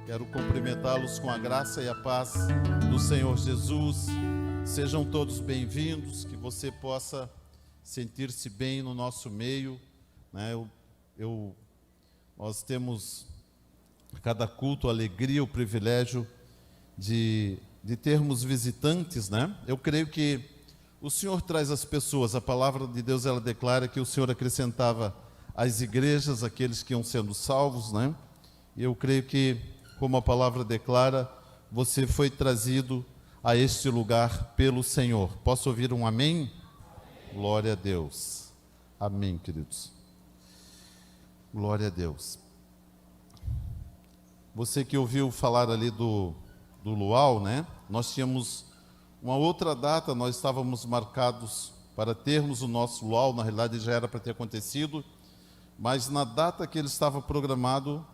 Quero cumprimentá-los com a graça e a paz do Senhor Jesus. Sejam todos bem-vindos, que você possa sentir-se bem no nosso meio, né? Nós temos a cada culto a alegria, o privilégio de termos visitantes, né? Eu creio que o Senhor traz as pessoas, a palavra de Deus ela declara que o Senhor acrescentava às igrejas aqueles que iam sendo salvos, né? E eu creio que, como a palavra declara, você foi trazido a este lugar pelo Senhor. Posso ouvir um amém? Amém. Glória a Deus. Amém, queridos. Glória a Deus. Você que ouviu falar ali do luau, né? Nós tínhamos uma outra data, nós estávamos marcados para termos o nosso luau, na realidade já era para ter acontecido, mas na data que ele estava programado,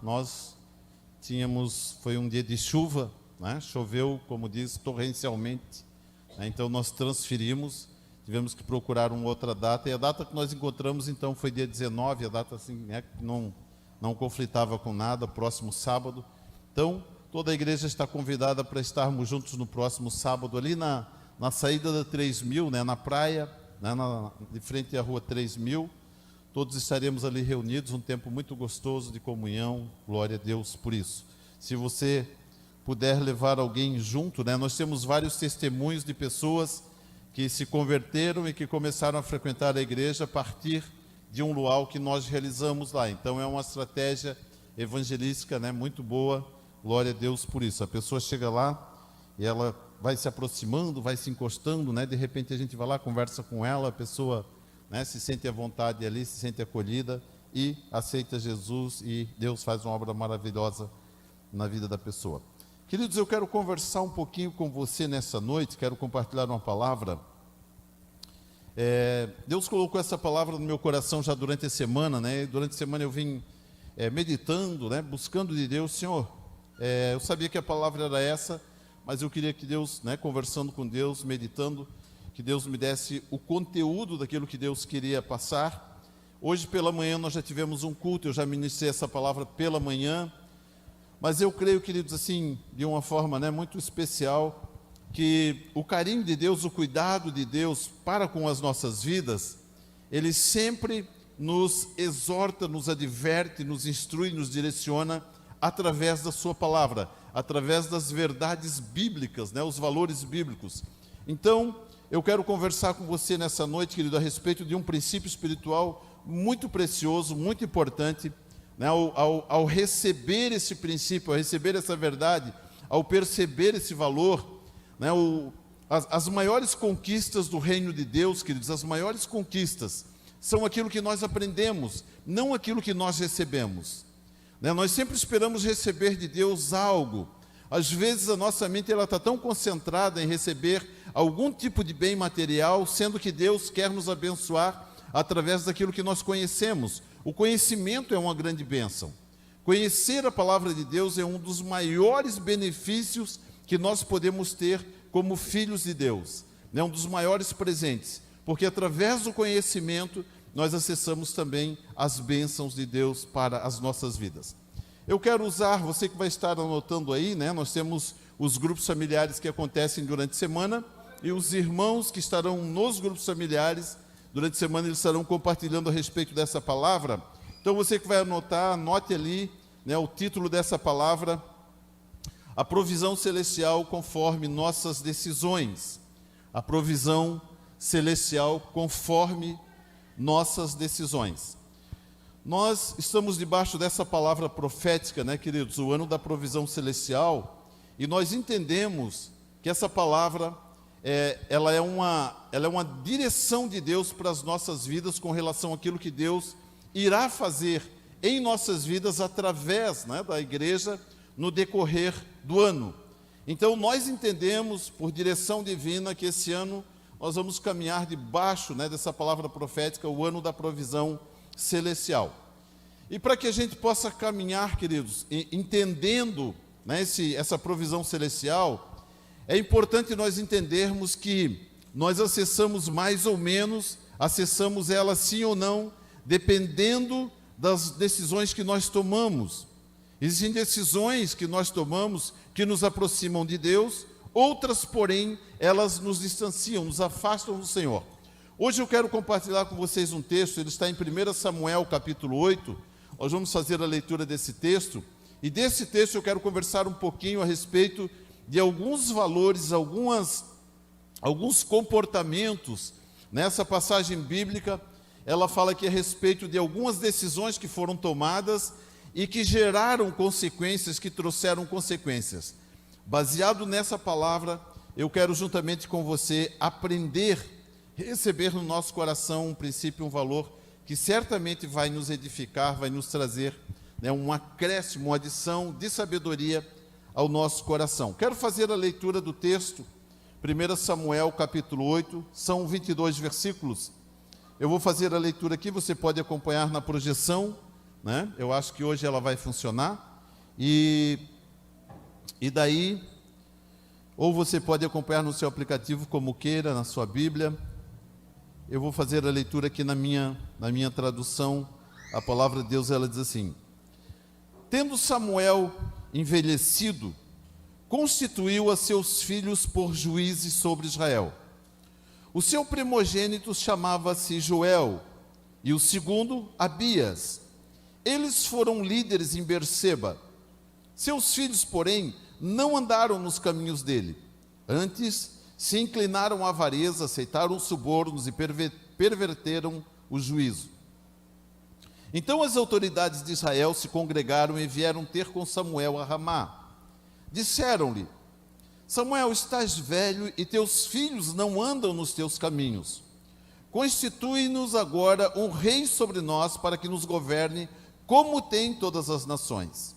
foi um dia de chuva, né? Choveu, como diz, torrencialmente, né? Então nós transferimos, tivemos que procurar uma outra data, e a data que nós encontramos então foi dia 19, a data assim, né, que não conflitava com nada, próximo sábado. Então toda a igreja está convidada para estarmos juntos no próximo sábado, ali na saída da 3000, né, na praia, né, de frente à rua 3000. Todos estaremos ali reunidos, um tempo muito gostoso de comunhão, glória a Deus por isso. Se você puder levar alguém junto, né, nós temos vários testemunhos de pessoas que se converteram e que começaram a frequentar a igreja a partir de um luau que nós realizamos lá. Então é uma estratégia evangelística, né, muito boa, glória a Deus por isso. A pessoa chega lá e ela vai se aproximando, vai se encostando, né, de repente a gente vai lá, conversa com ela, a pessoa, né, se sente à vontade ali, se sente acolhida e aceita Jesus, e Deus faz uma obra maravilhosa na vida da pessoa. Queridos, eu quero conversar um pouquinho com você nessa noite, quero compartilhar uma palavra. Deus colocou essa palavra no meu coração já durante a semana, né? Durante a semana eu vim meditando, né, buscando de Deus. Senhor, eu sabia que a palavra era essa, mas eu queria que Deus, né, conversando com Deus, meditando, que Deus me desse o conteúdo daquilo que Deus queria passar. Hoje pela manhã nós já tivemos um culto, eu já ministrei essa palavra pela manhã, mas eu creio, queridos, assim, de uma forma, né, muito especial, que o carinho de Deus, o cuidado de Deus para com as nossas vidas, Ele sempre nos exorta, nos adverte, nos instrui, nos direciona através da sua palavra, através das verdades bíblicas, né, os valores bíblicos. Então, eu quero conversar com você nessa noite, querido, a respeito de um princípio espiritual muito precioso, muito importante, né? Ao receber esse princípio, ao receber essa verdade, ao perceber esse valor, né? As maiores conquistas do reino de Deus, queridos, as maiores conquistas são aquilo que nós aprendemos, não aquilo que nós recebemos, né? Nós sempre esperamos receber de Deus algo. Às vezes a nossa mente está tão concentrada em receber algum tipo de bem material, sendo que Deus quer nos abençoar através daquilo que nós conhecemos. O conhecimento é uma grande bênção. Conhecer a palavra de Deus é um dos maiores benefícios que nós podemos ter como filhos de Deus. É um dos maiores presentes, porque através do conhecimento nós acessamos também as bênçãos de Deus para as nossas vidas. Eu quero usar, você que vai estar anotando aí, né? Nós temos os grupos familiares que acontecem durante a semana, e os irmãos que estarão nos grupos familiares durante a semana, eles estarão compartilhando a respeito dessa palavra. Então você que vai anotar, anote ali, né, o título dessa palavra: a provisão celestial conforme nossas decisões. A provisão celestial conforme nossas decisões. Nós estamos debaixo dessa palavra profética, né, queridos, o ano da provisão celestial, e nós entendemos que essa palavra, ela é uma direção de Deus para as nossas vidas com relação àquilo que Deus irá fazer em nossas vidas através, né, da igreja no decorrer do ano. Então nós entendemos, por direção divina, que esse ano nós vamos caminhar debaixo, né, dessa palavra profética, o ano da provisão celestial. E para que a gente possa caminhar, queridos, entendendo, né, essa provisão celestial, é importante nós entendermos que nós acessamos mais ou menos, acessamos ela sim ou não, dependendo das decisões que nós tomamos. Existem decisões que nós tomamos que nos aproximam de Deus, outras, porém, elas nos distanciam, nos afastam do Senhor. Hoje eu quero compartilhar com vocês um texto, ele está em 1 Samuel, capítulo 8. Nós vamos fazer a leitura desse texto, e desse texto eu quero conversar um pouquinho a respeito de alguns valores, alguns comportamentos. Nessa passagem bíblica, ela fala aqui a respeito de algumas decisões que foram tomadas e que geraram consequências, que trouxeram consequências. Baseado nessa palavra, eu quero juntamente com você aprender, receber no nosso coração um princípio, um valor que certamente vai nos edificar, vai nos trazer, um acréscimo, uma adição de sabedoria ao nosso coração. Quero fazer a leitura do texto, 1 Samuel capítulo 8, são 22 versículos. Eu vou fazer a leitura aqui, você pode acompanhar na projeção, Eu acho que hoje ela vai funcionar, e daí, ou você pode acompanhar no seu aplicativo como queira, na sua Bíblia. Eu vou fazer a leitura aqui na minha tradução. A palavra de Deus, ela diz assim: tendo Samuel envelhecido, constituiu a seus filhos por juízes sobre Israel. O seu primogênito chamava-se Joel, e o segundo, Abias. Eles foram líderes em Berseba. Seus filhos, porém, não andaram nos caminhos dele. Antes, se inclinaram à avareza, aceitaram subornos e perverteram o juízo. Então as autoridades de Israel se congregaram e vieram ter com Samuel a Ramá. Disseram-lhe: Samuel, estás velho e teus filhos não andam nos teus caminhos. Constitui-nos agora um rei sobre nós para que nos governe como tem todas as nações.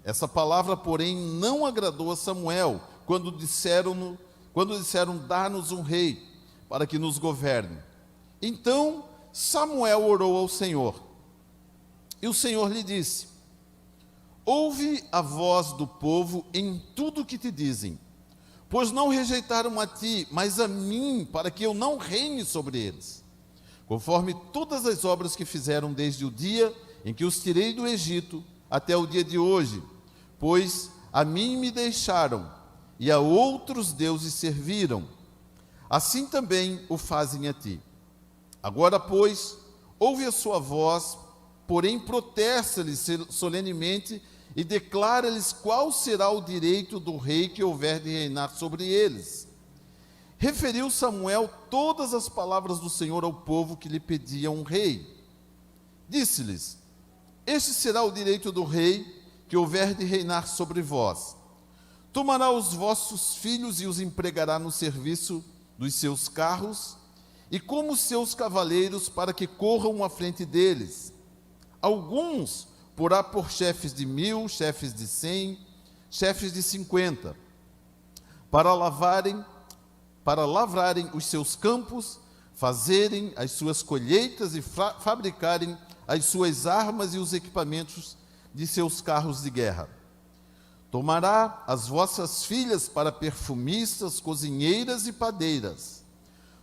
Essa palavra, porém, não agradou a Samuel quando disseram, dá-nos um rei para que nos governe. Então Samuel orou ao Senhor, e o Senhor lhe disse: ouve a voz do povo em tudo o que te dizem, pois não rejeitaram a ti, mas a mim, para que eu não reine sobre eles, conforme todas as obras que fizeram desde o dia em que os tirei do Egito até o dia de hoje, pois a mim me deixaram e a outros deuses serviram. Assim também o fazem a ti. Agora, pois, ouve a sua voz, porém protesta-lhes solenemente e declara-lhes qual será o direito do rei que houver de reinar sobre eles. Referiu Samuel todas as palavras do Senhor ao povo que lhe pediam um rei. Disse-lhes: este será o direito do rei que houver de reinar sobre vós. Tomará os vossos filhos e os empregará no serviço dos seus carros e como seus cavaleiros, para que corram à frente deles. Alguns porá por chefes de 1000, chefes de 100, chefes de 50, para lavrarem os seus campos, fazerem as suas colheitas e fabricarem as suas armas e os equipamentos de seus carros de guerra. Tomará as vossas filhas para perfumistas, cozinheiras e padeiras.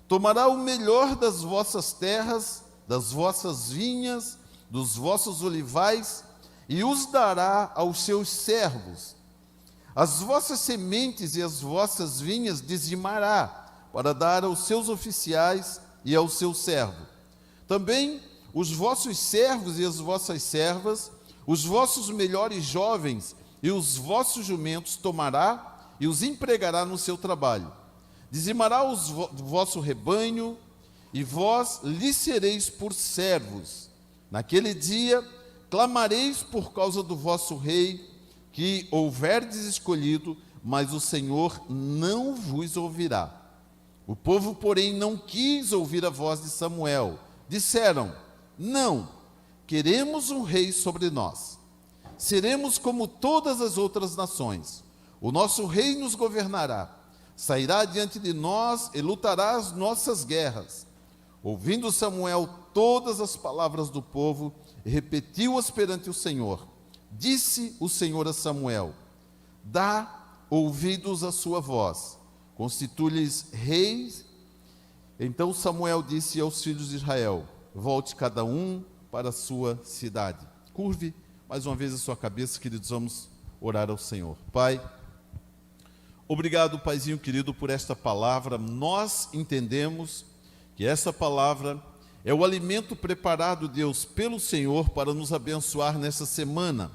Tomará o melhor das vossas terras, das vossas vinhas, dos vossos olivais, e os dará aos seus servos. As vossas sementes e as vossas vinhas dizimará, para dar aos seus oficiais e ao seu servo. Também os vossos servos e as vossas servas, os vossos melhores jovens e os vossos jumentos tomará e os empregará no seu trabalho. Dizimará o vosso rebanho, e vós lhe sereis por servos. Naquele dia clamareis por causa do vosso rei, que houverdes escolhido, mas o Senhor não vos ouvirá. O povo, porém, não quis ouvir a voz de Samuel. Disseram: não, queremos um rei sobre nós. Seremos como todas as outras nações. O nosso rei nos governará. Sairá diante de nós e lutará as nossas guerras. Ouvindo Samuel todas as palavras do povo, repetiu-as perante o Senhor. Disse o Senhor a Samuel: dá ouvidos à sua voz, constitui-lhes reis. Então Samuel disse aos filhos de Israel: volte cada um para a sua cidade. Curve mais uma vez a sua cabeça, queridos, vamos orar ao Senhor. Pai, obrigado, Paizinho querido, por esta palavra. Nós entendemos que essa palavra é o alimento preparado, Deus, pelo Senhor para nos abençoar nessa semana.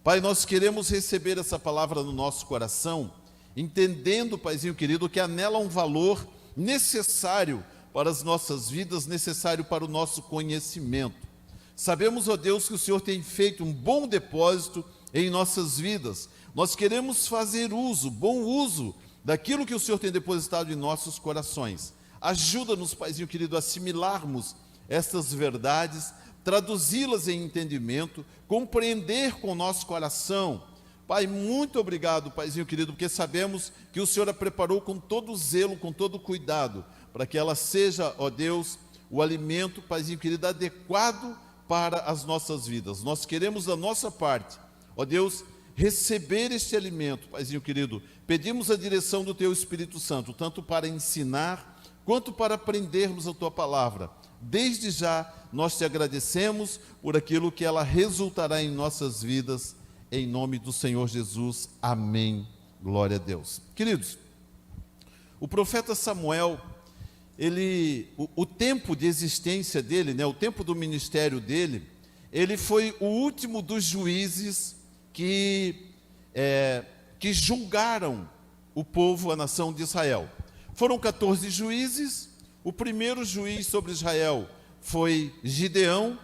Pai, nós queremos receber essa palavra no nosso coração, entendendo, Paizinho querido, que há nela um valor necessário para as nossas vidas, necessário para o nosso conhecimento. Sabemos, ó Deus, que o Senhor tem feito um bom depósito em nossas vidas. Nós queremos fazer bom uso daquilo que o Senhor tem depositado em nossos corações. Ajuda-nos, Paizinho querido, a assimilarmos estas verdades, traduzi-las em entendimento, compreender com o nosso coração. Pai, muito obrigado, Paizinho querido, porque sabemos que o Senhor a preparou com todo zelo, com todo cuidado, para que ela seja, ó Deus, o alimento, Paizinho querido, adequado para as nossas vidas. Nós queremos da nossa parte, ó Deus, receber este alimento, Paizinho querido. Pedimos a direção do Teu Espírito Santo, tanto para ensinar, quanto para aprendermos a Tua palavra. Desde já, nós Te agradecemos por aquilo que ela resultará em nossas vidas, em nome do Senhor Jesus. Amém. Glória a Deus. Queridos, o profeta Samuel, o tempo de existência dele, o tempo do ministério dele, ele foi o último dos juízes que julgaram o povo, a nação de Israel. Foram 14 juízes. O primeiro juiz sobre Israel foi Gideão.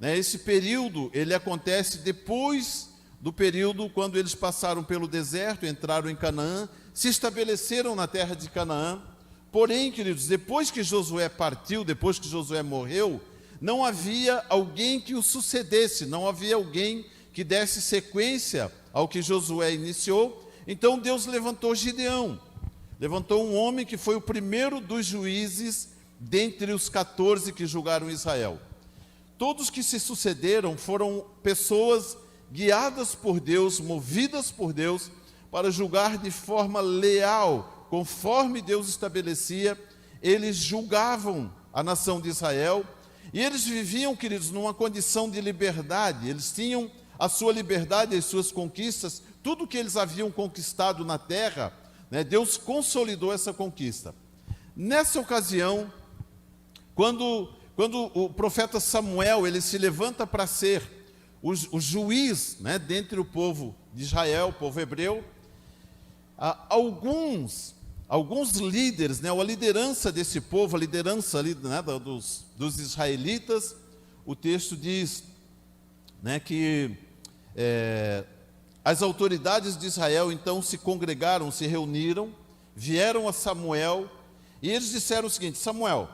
Esse período, ele acontece depois do período quando eles passaram pelo deserto, entraram em Canaã, se estabeleceram na terra de Canaã. Porém, queridos, depois que Josué partiu, depois que Josué morreu, não havia alguém que o sucedesse, não havia alguém que desse sequência ao que Josué iniciou. Então Deus levantou Gideão, levantou um homem que foi o primeiro dos juízes dentre os 14 que julgaram Israel. Todos que se sucederam foram pessoas guiadas por Deus, movidas por Deus, para julgar de forma leal, conforme Deus estabelecia. Eles julgavam a nação de Israel, e eles viviam, queridos, numa condição de liberdade. Eles tinham a sua liberdade, as suas conquistas, tudo que eles haviam conquistado na terra, Deus consolidou essa conquista. Nessa ocasião, quando o profeta Samuel, ele se levanta para ser o juiz, dentre o povo de Israel, o povo hebreu, alguns líderes, a liderança desse povo, a liderança ali, dos israelitas, o texto diz que as autoridades de Israel então se congregaram, se reuniram, vieram a Samuel, e eles disseram o seguinte: Samuel,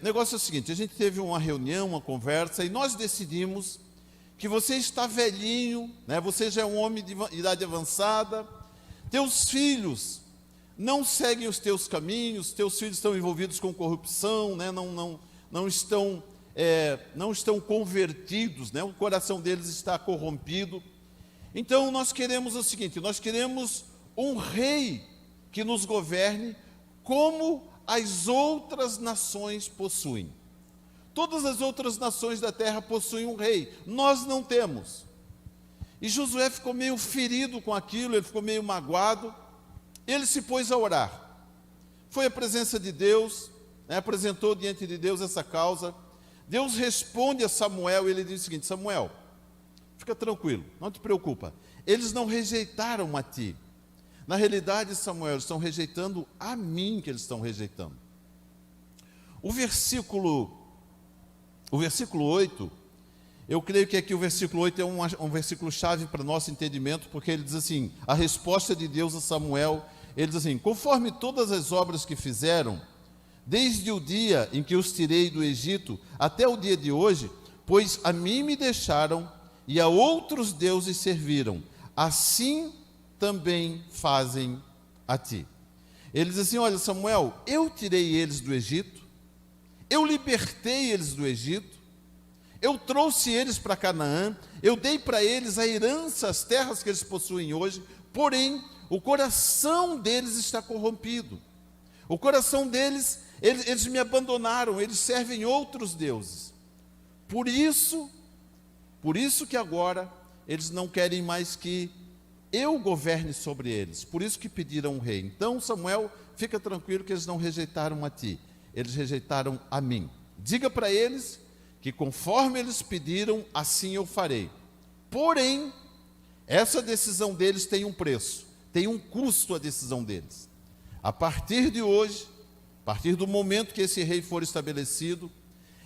o negócio é o seguinte, a gente teve uma reunião, uma conversa, e nós decidimos que você está velhinho, você já é um homem de idade avançada, teus filhos não seguem os teus caminhos, teus filhos estão envolvidos com corrupção, não estão convertidos, o coração deles está corrompido. Então nós queremos o seguinte, nós queremos um rei que nos governe como as outras nações possuem. Todas as outras nações da terra possuem um rei, nós não temos. E Josué ficou meio ferido com aquilo, ele ficou meio magoado. Ele se pôs a orar, foi à presença de Deus, apresentou diante de Deus essa causa. Deus responde a Samuel, e ele diz o seguinte: Samuel, fica tranquilo, não te preocupa, eles não rejeitaram a ti. Na realidade, Samuel, eles estão rejeitando a mim, que eles estão rejeitando. O versículo 8, eu creio que aqui o versículo 8 é um versículo chave para nosso entendimento, porque ele diz assim, a resposta de Deus a Samuel, ele diz assim: conforme todas as obras que fizeram, desde o dia em que os tirei do Egito até o dia de hoje, pois a mim me deixaram e a outros deuses serviram, assim também fazem a ti. Ele diz assim: olha, Samuel, eu tirei eles do Egito, eu libertei eles do Egito, eu trouxe eles para Canaã, eu dei para eles a herança, as terras que eles possuem hoje, porém, o coração deles está corrompido. O coração deles, eles me abandonaram, eles servem outros deuses. Por isso Por isso que agora eles não querem mais que eu governe sobre eles. Por isso que pediram um rei. Então, Samuel, fica tranquilo que eles não rejeitaram a ti. Eles rejeitaram a mim. Diga para eles que conforme eles pediram, assim eu farei. Porém, essa decisão deles tem um preço, tem um custo a decisão deles. A partir de hoje, a partir do momento que esse rei for estabelecido,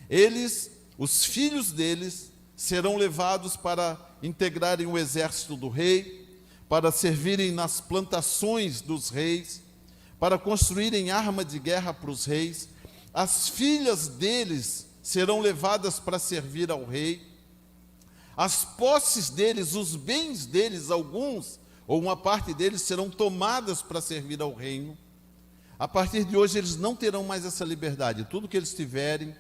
eles, os filhos deles, serão levados para integrarem o exército do rei, para servirem nas plantações dos reis, para construírem arma de guerra para os reis. As filhas deles serão levadas para servir ao rei. As posses deles, os bens deles, alguns ou uma parte deles serão tomadas para servir ao reino. A partir de hoje eles não terão mais essa liberdade. Tudo que eles tiverem,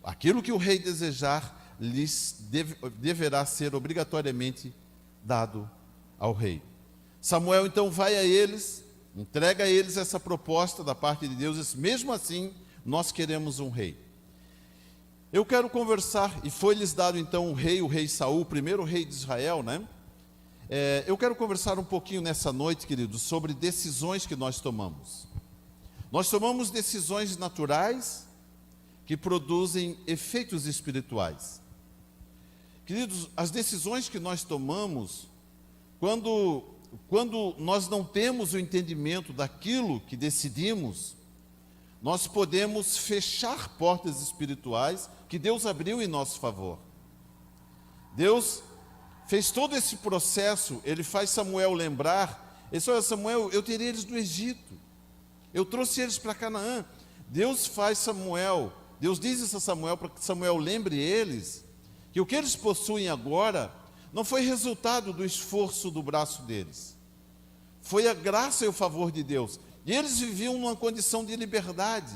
aquilo que o rei desejar, lhes deverá ser obrigatoriamente dado ao rei. Samuel então vai a eles, entrega a eles essa proposta da parte de Deus, e diz, mesmo assim, nós queremos um rei. Eu quero conversar, e foi-lhes dado então o rei Saul, o primeiro rei de Israel, né? Eu quero conversar um pouquinho nessa noite, queridos, sobre decisões que nós tomamos. Nós tomamos decisões naturais que produzem efeitos espirituais. Queridos, as decisões que nós tomamos, quando nós não temos o entendimento daquilo que decidimos, nós podemos fechar portas espirituais que Deus abriu em nosso favor. Deus fez todo esse processo, ele faz Samuel lembrar, ele disse, olha Samuel, eu tirei eles do Egito, eu trouxe eles para Canaã. Deus diz isso a Samuel para que Samuel lembre eles, que o que eles possuem agora não foi resultado do esforço do braço deles, foi a graça e o favor de Deus. E eles viviam numa condição de liberdade.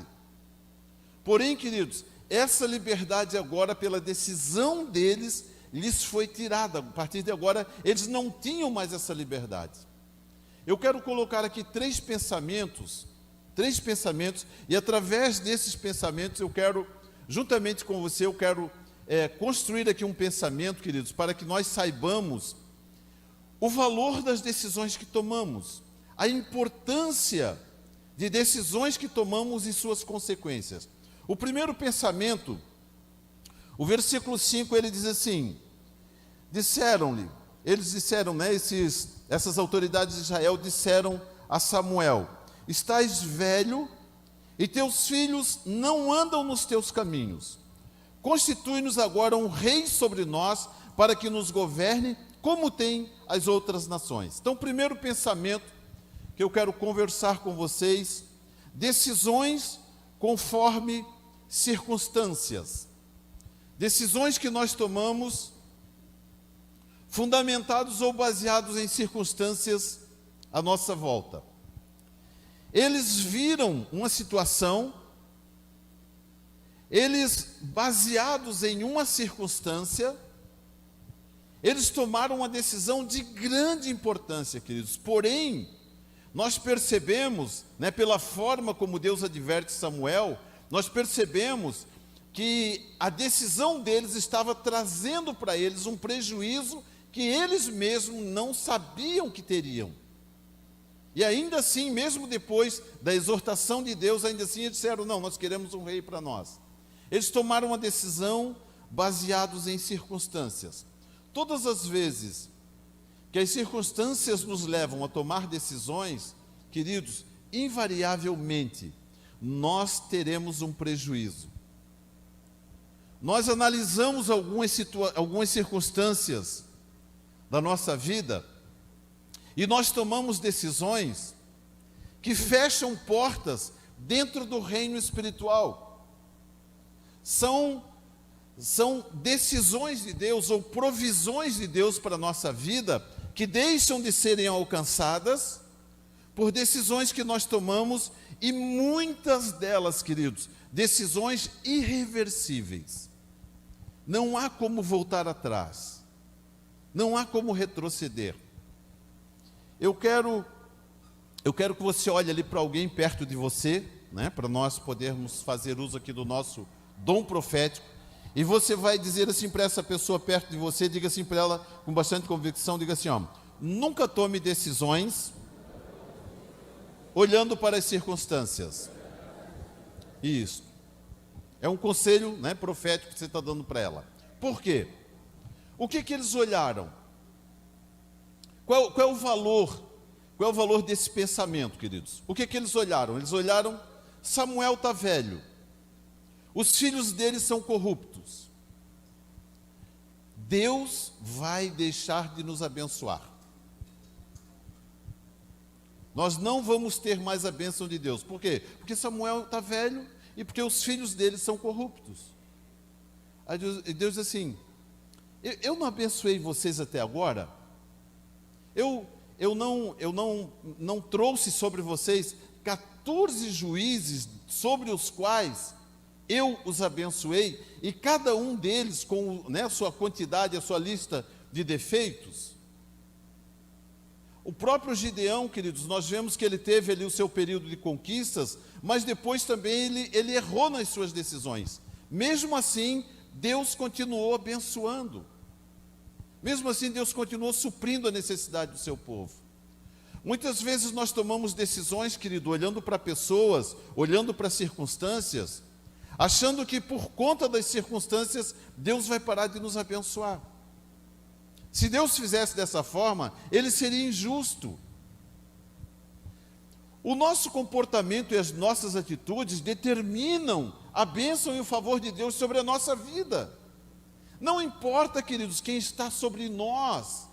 Porém, queridos, essa liberdade agora, pela decisão deles, lhes foi tirada. A partir de agora, eles não tinham mais essa liberdade. Eu quero colocar aqui três pensamentos, e através desses pensamentos eu quero, juntamente com você, eu quero construir aqui um pensamento, queridos, para que nós saibamos o valor das decisões que tomamos, a importância de decisões que tomamos e suas consequências. O primeiro pensamento, o versículo 5, ele diz assim, eles disseram, né, essas autoridades de Israel disseram a Samuel, estás velho e teus filhos não andam nos teus caminhos. Constitui-nos agora um rei sobre nós para que nos governe como tem as outras nações. Então, o primeiro pensamento que eu quero conversar com vocês, decisões conforme circunstâncias. Decisões que nós tomamos fundamentados ou baseados em circunstâncias à nossa volta. Eles viram uma situação, eles, baseados em uma circunstância, eles tomaram uma decisão de grande importância, queridos. Porém, nós percebemos, né, pela forma como Deus adverte Samuel, nós percebemos que a decisão deles estava trazendo para eles um prejuízo que eles mesmos não sabiam que teriam. E ainda assim, mesmo depois da exortação de Deus, ainda assim eles disseram, não, nós queremos um rei para nós. Eles tomaram uma decisão baseados em circunstâncias. Todas as vezes que as circunstâncias nos levam a tomar decisões, queridos, invariavelmente, nós teremos um prejuízo. Nós analisamos algumas circunstâncias da nossa vida e nós tomamos decisões que fecham portas dentro do reino espiritual. São decisões de Deus ou provisões de Deus para a nossa vida que deixam de serem alcançadas por decisões que nós tomamos, e muitas delas, queridos, decisões irreversíveis. Não há como voltar atrás, não há como retroceder. Eu quero que você olhe ali para alguém perto de você, né, para nós podermos fazer uso aqui do nosso dom profético, E você vai dizer assim para essa pessoa perto de você, diga assim para ela com bastante convicção, diga assim, ó, nunca tome decisões olhando para as circunstâncias. Isso. É um conselho, né, profético que você está dando para ela. Por quê? O que eles olharam? Qual é o valor? Qual é o valor desse pensamento, queridos? O que eles olharam? Eles olharam, Samuel está velho. Os filhos dele são corruptos. Deus vai deixar de nos abençoar. Nós não vamos ter mais a bênção de Deus. Por quê? Porque Samuel está velho e porque os filhos dele são corruptos. Aí Deus diz assim, eu não abençoei vocês até agora? Eu não trouxe sobre vocês 14 juízes sobre os quais eu os abençoei, e cada um deles com, né, a sua quantidade, a sua lista de defeitos. O próprio Gideão, queridos, nós vemos que ele teve ali o seu período de conquistas, mas depois também ele errou nas suas decisões. Mesmo assim, Deus continuou abençoando. Mesmo assim, Deus continuou suprindo a necessidade do seu povo. Muitas vezes nós tomamos decisões, querido, olhando para pessoas, olhando para circunstâncias, achando que por conta das circunstâncias, Deus vai parar de nos abençoar. Se Deus fizesse dessa forma, Ele seria injusto. O nosso comportamento e as nossas atitudes determinam a bênção e o favor de Deus sobre a nossa vida. Não importa, queridos, quem está sobre nós.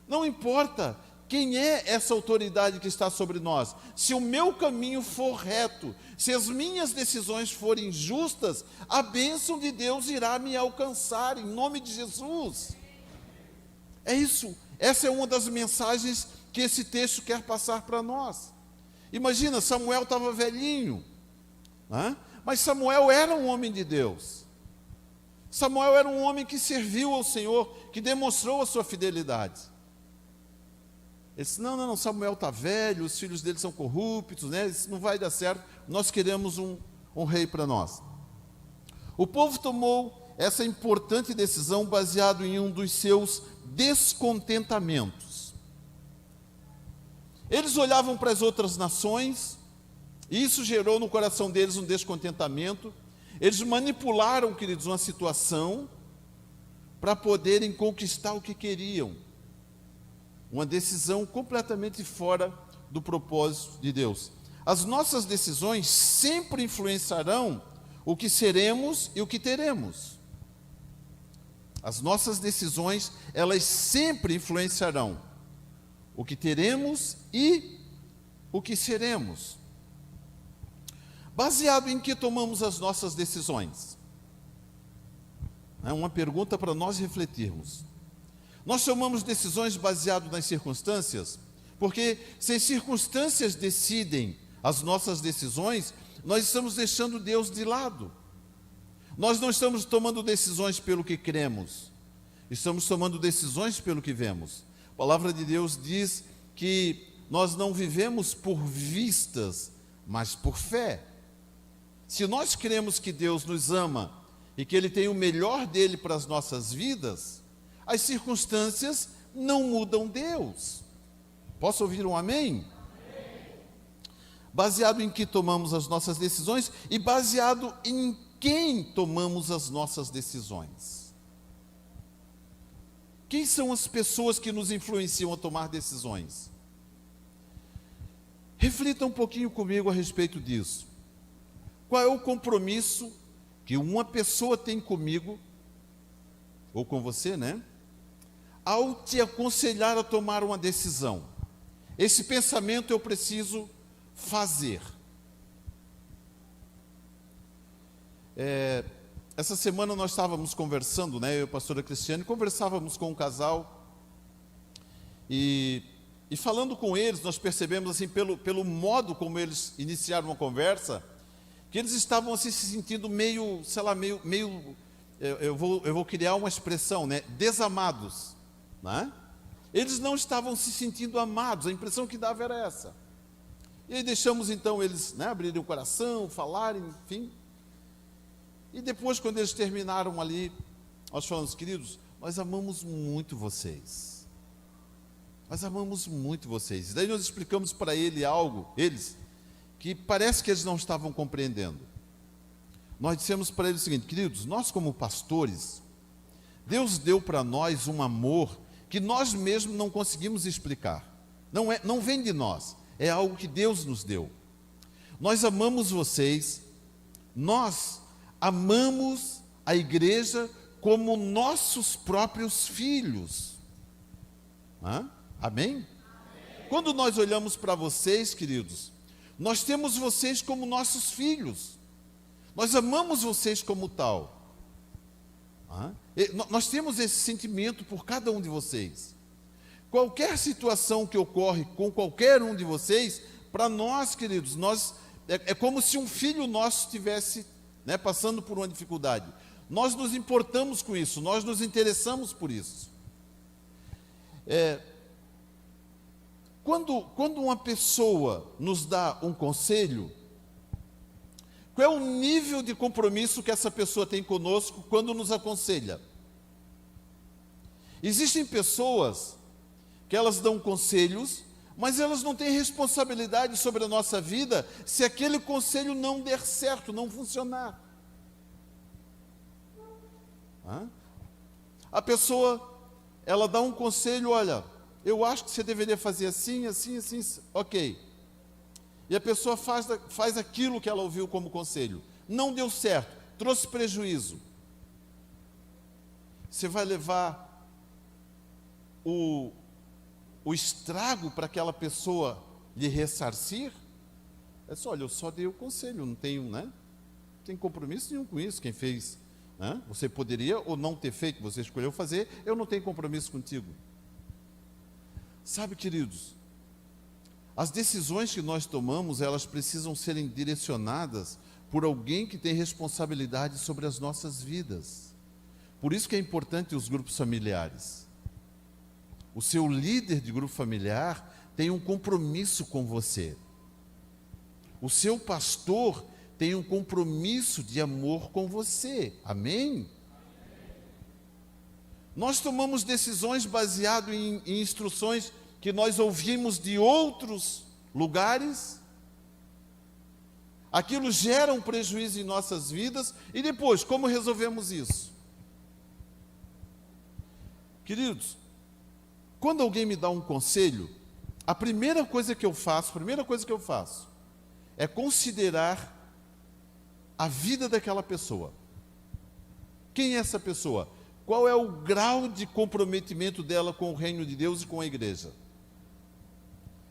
Não importa quem é essa autoridade que está sobre nós. Se o meu caminho for reto, se as minhas decisões forem justas, a bênção de Deus irá me alcançar, em nome de Jesus. É isso. Essa é uma das mensagens que esse texto quer passar para nós. Imagina, Samuel estava velhinho, né? Mas Samuel era um homem de Deus. Samuel era um homem que serviu ao Senhor, que demonstrou a sua fidelidade. Ele disse, não, Samuel está velho, os filhos dele são corruptos, né? Isso não vai dar certo, nós queremos um rei para nós. O povo tomou essa importante decisão baseado em um dos seus descontentamentos. Eles olhavam para as outras nações, e isso gerou no coração deles um descontentamento. Eles manipularam, queridos, uma situação para poderem conquistar o que queriam. Uma decisão completamente fora do propósito de Deus. As nossas decisões sempre influenciarão o que seremos e o que teremos. As nossas decisões, elas sempre influenciarão o que teremos e o que seremos. Baseado em que tomamos as nossas decisões? É uma pergunta para nós refletirmos. Nós tomamos decisões baseadas nas circunstâncias, porque se as circunstâncias decidem as nossas decisões, nós estamos deixando Deus de lado. Nós não estamos tomando decisões pelo que cremos, estamos tomando decisões pelo que vemos. A palavra de Deus diz que nós não vivemos por vistas, mas por fé. Se nós cremos que Deus nos ama e que Ele tem o melhor dele para as nossas vidas, as circunstâncias não mudam Deus. Posso ouvir um amém? Amém. Baseado em que tomamos as nossas decisões e baseado em quem tomamos as nossas decisões. Quem são as pessoas que nos influenciam a tomar decisões? Reflita um pouquinho comigo a respeito disso. Qual é o compromisso que uma pessoa tem comigo, ou com você, né? Ao te aconselhar a tomar uma decisão. Esse pensamento eu preciso fazer. Essa semana nós estávamos conversando, né? Eu e a pastora Cristiane, conversávamos com um casal, e falando com eles, nós percebemos assim, pelo modo como eles iniciaram uma conversa, que eles estavam assim, se sentindo meio, sei lá, meio eu vou criar uma expressão, né? Desamados, né? Eles não estavam se sentindo amados, a impressão que dava era essa. E aí deixamos então eles, né, abrirem o coração, falarem, enfim. E depois, quando eles terminaram ali, nós falamos: queridos, nós amamos muito vocês. Nós amamos muito vocês. Daí nós explicamos para eles, que parece que eles não estavam compreendendo. Nós dissemos para eles o seguinte: queridos, nós como pastores, Deus deu para nós um amor que nós mesmos não conseguimos explicar. Não vem de nós, é algo que Deus nos deu. Nós amamos vocês, nós amamos a igreja como nossos próprios filhos. Amém? Amém? Quando nós olhamos para vocês, queridos, nós temos vocês como nossos filhos. Nós amamos vocês como tal. Nós temos esse sentimento por cada um de vocês. Qualquer situação que ocorre com qualquer um de vocês, para nós, queridos, é como se um filho nosso estivesse, passando por uma dificuldade. Nós nos importamos com isso, nós nos interessamos por isso. Quando uma pessoa nos dá um conselho, qual é o nível de compromisso que essa pessoa tem conosco quando nos aconselha? Existem pessoas que elas dão conselhos, mas elas não têm responsabilidade sobre a nossa vida se aquele conselho não der certo, não funcionar. A pessoa, ela dá um conselho: olha, eu acho que você deveria fazer assim, assim, assim, ok. E a pessoa faz aquilo que ela ouviu como conselho. Não deu certo, trouxe prejuízo. Você vai levar o estrago para aquela pessoa lhe ressarcir? É só: olha, eu só dei o conselho, não tenho compromisso nenhum com isso. Quem fez, você poderia ou não ter feito, você escolheu fazer, eu não tenho compromisso contigo. Sabe, queridos, as decisões que nós tomamos, elas precisam serem direcionadas por alguém que tem responsabilidade sobre as nossas vidas. Por isso que é importante os grupos familiares. O seu líder de grupo familiar tem um compromisso com você. O seu pastor tem um compromisso de amor com você. Amém? Nós tomamos decisões baseadas em instruções que nós ouvimos de outros lugares. Aquilo gera um prejuízo em nossas vidas. E depois, como resolvemos isso? Queridos, quando alguém me dá um conselho, a primeira coisa que eu faço é considerar a vida daquela pessoa. Quem é essa pessoa? Qual é o grau de comprometimento dela com o reino de Deus e com a igreja?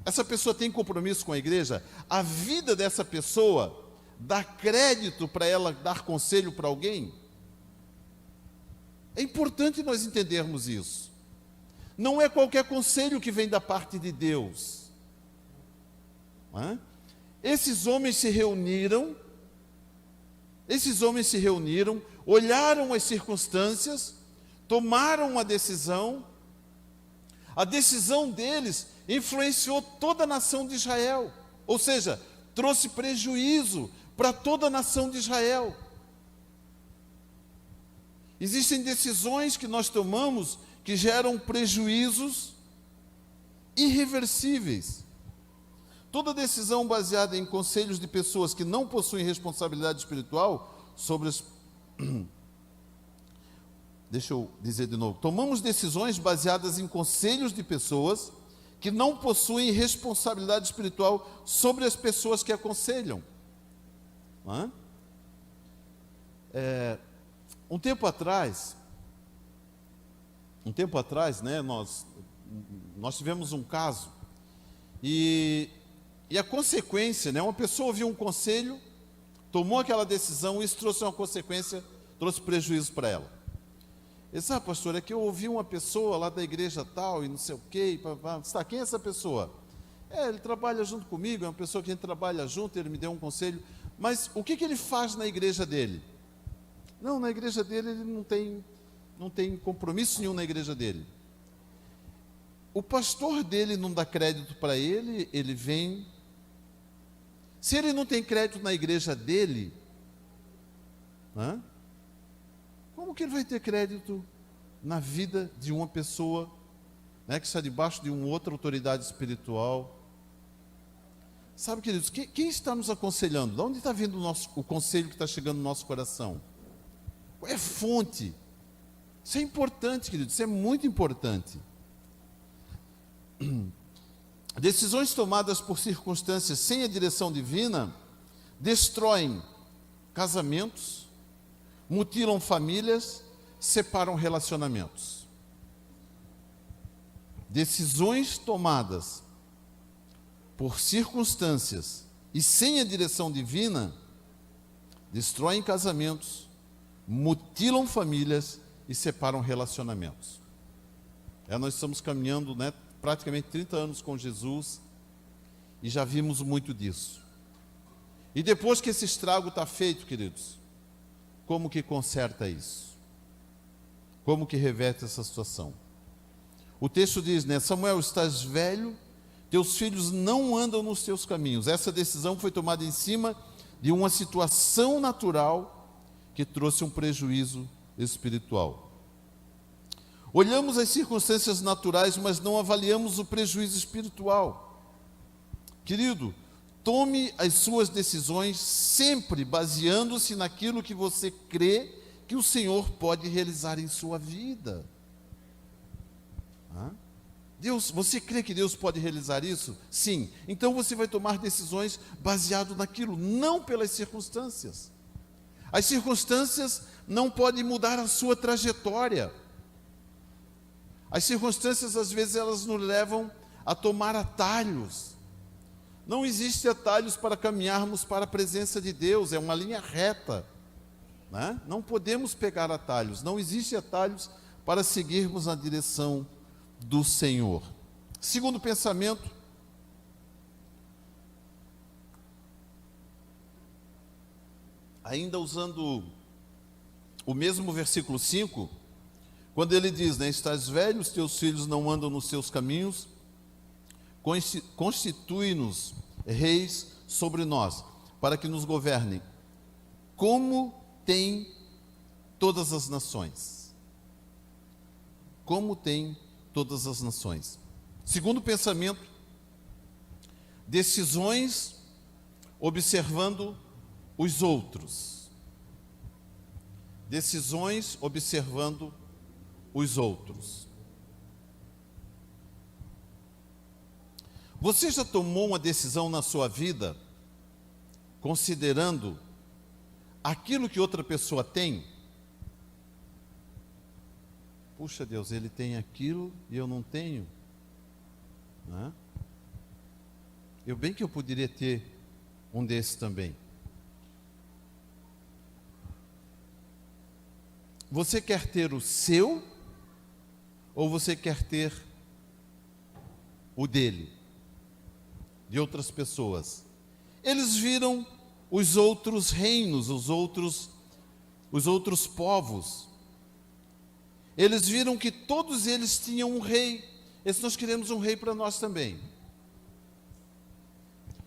Essa pessoa tem compromisso com a igreja? A vida dessa pessoa dá crédito para ela dar conselho para alguém? É importante nós entendermos isso. Não é qualquer conselho que vem da parte de Deus. Esses homens se reuniram, olharam as circunstâncias, tomaram uma decisão. A decisão deles influenciou toda a nação de Israel, ou seja, trouxe prejuízo para toda a nação de Israel. Existem decisões que nós tomamos que geram prejuízos irreversíveis. Toda decisão baseada em conselhos de pessoas que não possuem responsabilidade espiritual sobre as... Deixa eu dizer de novo. Tomamos decisões baseadas em conselhos de pessoas que não possuem responsabilidade espiritual sobre as pessoas que aconselham. Um tempo atrás, nós tivemos um caso e a consequência, uma pessoa ouviu um conselho, tomou aquela decisão, isso trouxe uma consequência, trouxe prejuízo para ela. Ele disse: pastor, é que eu ouvi uma pessoa lá da igreja tal e não sei o quê, quem é essa pessoa? Ele trabalha junto comigo, é uma pessoa que a gente trabalha junto, ele me deu um conselho, mas o que ele faz na igreja dele? Não, na igreja dele ele não tem compromisso nenhum na igreja dele. O pastor dele não dá crédito para ele, ele vem. Se ele não tem crédito na igreja dele, Como que ele vai ter crédito na vida de uma pessoa, né, que está debaixo de uma outra autoridade espiritual? Sabe, queridos, quem está nos aconselhando? De onde está vindo o conselho que está chegando no nosso coração? Qual é a fonte? Isso é importante, queridos, isso é muito importante. Decisões tomadas por circunstâncias sem a direção divina destroem casamentos, mutilam famílias, separam relacionamentos. Decisões tomadas por circunstâncias e sem a direção divina destroem casamentos, mutilam famílias e separam relacionamentos. Nós estamos caminhando, né, praticamente 30 anos com Jesus e já vimos muito disso. E depois que esse estrago está feito, queridos, como que conserta isso? Como que reverte essa situação? O texto diz, né, Samuel, estás velho, teus filhos não andam nos teus caminhos. Essa decisão foi tomada em cima de uma situação natural que trouxe um prejuízo espiritual. Olhamos as circunstâncias naturais, mas não avaliamos o prejuízo espiritual. Querido, tome as suas decisões sempre baseando-se naquilo que você crê que o Senhor pode realizar em sua vida. Deus, você crê que Deus pode realizar isso? Sim. Então você vai tomar decisões baseado naquilo, não pelas circunstâncias. As circunstâncias não podem mudar a sua trajetória. As circunstâncias, às vezes, elas nos levam a tomar atalhos. Não existe atalhos para caminharmos para a presença de Deus, é uma linha reta, né? Não podemos pegar atalhos, não existe atalhos para seguirmos na direção do Senhor. Segundo pensamento, ainda usando o mesmo versículo 5, quando ele diz, né, estás velho, os teus filhos não andam nos teus caminhos, constitui-nos reis sobre nós, para que nos governem, como tem todas as nações. Como tem todas as nações. Segundo pensamento, decisões observando os outros. Decisões observando os outros. Você já tomou uma decisão na sua vida considerando aquilo que outra pessoa tem? Puxa Deus, ele tem aquilo e eu não tenho, né? Eu bem que eu poderia ter um desses também. Você quer ter o seu ou você quer ter o dele, de outras pessoas? Eles viram os outros reinos, os outros povos. Eles viram que todos eles tinham um rei. Nós queremos um rei para nós também.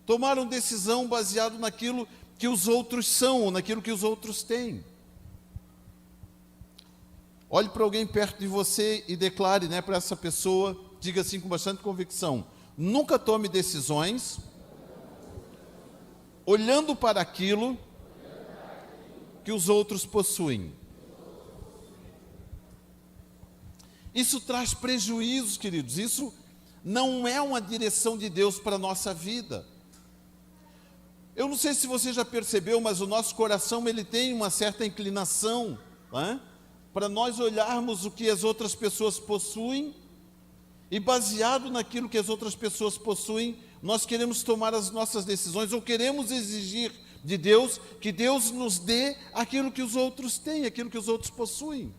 Tomaram decisão baseado naquilo que os outros são, ou naquilo que os outros têm. Olhe para alguém perto de você e declare, né, para essa pessoa, diga assim com bastante convicção: nunca tome decisões olhando para aquilo que os outros possuem. Isso traz prejuízos, queridos. Isso não é uma direção de Deus para a nossa vida. Eu não sei se você já percebeu, mas o nosso coração, ele tem uma certa inclinação, né, para nós olharmos o que as outras pessoas possuem, e baseado naquilo que as outras pessoas possuem, nós queremos tomar as nossas decisões, ou queremos exigir de Deus que Deus nos dê aquilo que os outros têm, aquilo que os outros possuem.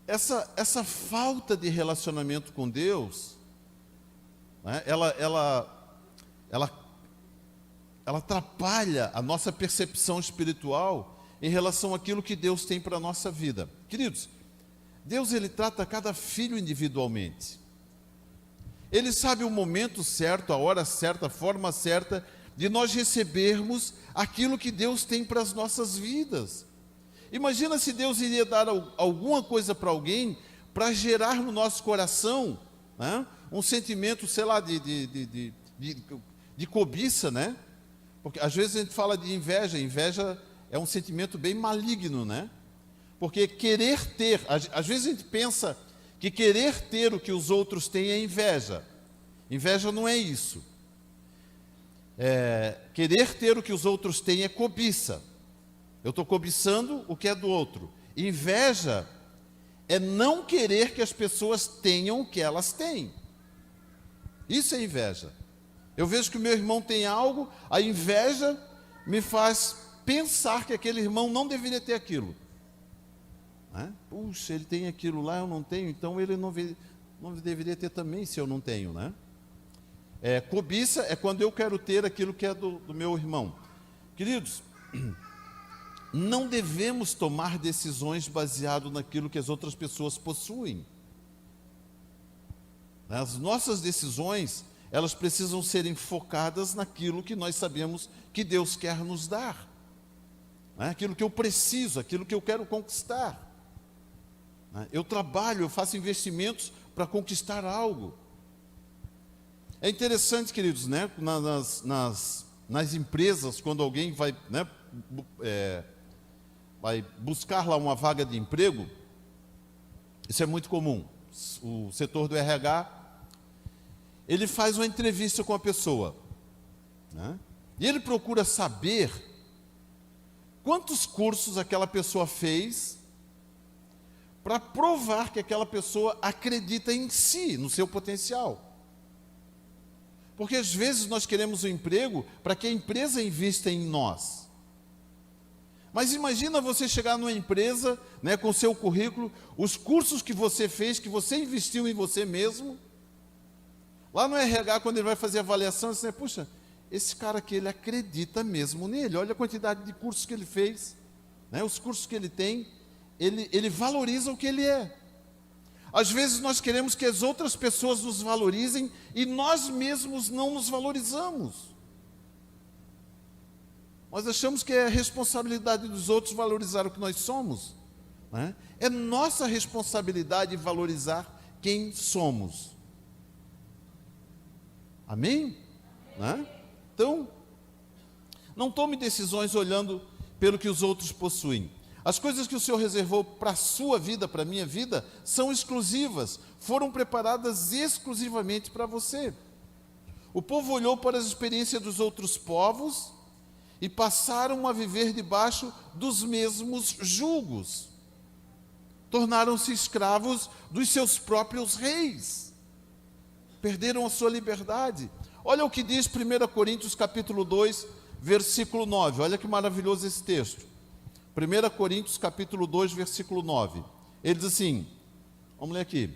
Essa falta de relacionamento com Deus, né, ela atrapalha a nossa percepção espiritual em relação àquilo que Deus tem para a nossa vida. Queridos, Deus, ele trata cada filho individualmente. Ele sabe o momento certo, a hora certa, a forma certa de nós recebermos aquilo que Deus tem para as nossas vidas. Imagina se Deus iria dar alguma coisa para alguém para gerar no nosso coração, né, um sentimento, sei lá, de cobiça, né? Porque às vezes a gente fala de inveja. Inveja é um sentimento bem maligno, né? Porque querer ter, às vezes a gente pensa que querer ter o que os outros têm é inveja. Inveja não é isso. Querer ter o que os outros têm é cobiça. Eu estou cobiçando o que é do outro. Inveja é não querer que as pessoas tenham o que elas têm. Isso é inveja. Eu vejo que o meu irmão tem algo, a inveja me faz pensar que aquele irmão não deveria ter aquilo. Puxa, ele tem aquilo lá, eu não tenho, então ele não deveria ter também se eu não tenho, né? Cobiça é quando eu quero ter aquilo que é do meu irmão. Queridos, não devemos tomar decisões baseado naquilo que as outras pessoas possuem. As nossas decisões, elas precisam serem focadas naquilo que nós sabemos que Deus quer nos dar. Aquilo que eu preciso, aquilo que eu quero conquistar. Eu trabalho, eu faço investimentos para conquistar algo. É interessante, queridos, né? Nas empresas, quando alguém vai, né, vai buscar lá uma vaga de emprego, isso é muito comum. O setor do RH, ele faz uma entrevista com a pessoa, né? E ele procura saber quantos cursos aquela pessoa fez para provar que aquela pessoa acredita em si, no seu potencial. Porque às vezes nós queremos um emprego para que a empresa invista em nós. Mas imagina você chegar numa empresa, né, com o seu currículo, os cursos que você fez, que você investiu em você mesmo. Lá no RH, quando ele vai fazer a avaliação, ele diz, puxa, esse cara aqui, ele acredita mesmo nele. Olha a quantidade de cursos que ele fez, né, os cursos que ele tem. Ele valoriza o que ele é. Às vezes nós queremos que as outras pessoas nos valorizem e nós mesmos não nos valorizamos. Nós achamos que é responsabilidade dos outros valorizar o que nós somos, né? É nossa responsabilidade valorizar quem somos. Amém? Né? Então, não tome decisões olhando pelo que os outros possuem. As coisas que o Senhor reservou para a sua vida, para a minha vida, são exclusivas, foram preparadas exclusivamente para você. O povo olhou para as experiências dos outros povos e passaram a viver debaixo dos mesmos julgos. Tornaram-se escravos dos seus próprios reis. Perderam a sua liberdade. Olha o que diz 1 Coríntios capítulo 2, versículo 9. Olha que maravilhoso esse texto. 1 Coríntios capítulo 2, versículo 9. Ele diz assim, vamos ler aqui.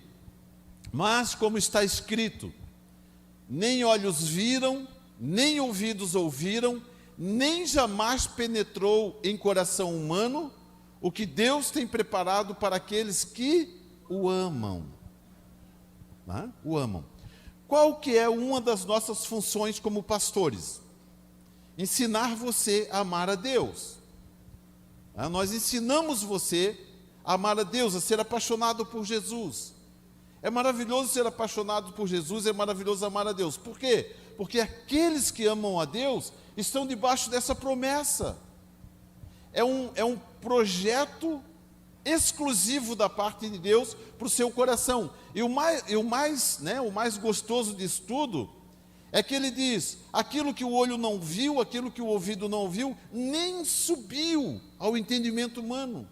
Mas como está escrito, nem olhos viram, nem ouvidos ouviram, nem jamais penetrou em coração humano o que Deus tem preparado para aqueles que o amam. Né? O amam. Qual que é uma das nossas funções como pastores? Ensinar você a amar a Deus. Nós ensinamos você a amar a Deus, a ser apaixonado por Jesus. É maravilhoso ser apaixonado por Jesus, é maravilhoso amar a Deus. Por quê? Porque aqueles que amam a Deus estão debaixo dessa promessa. É um projeto exclusivo da parte de Deus para o seu coração. E o mais gostoso disso tudo é que ele diz, aquilo que o olho não viu, aquilo que o ouvido não ouviu, nem subiu ao entendimento humano.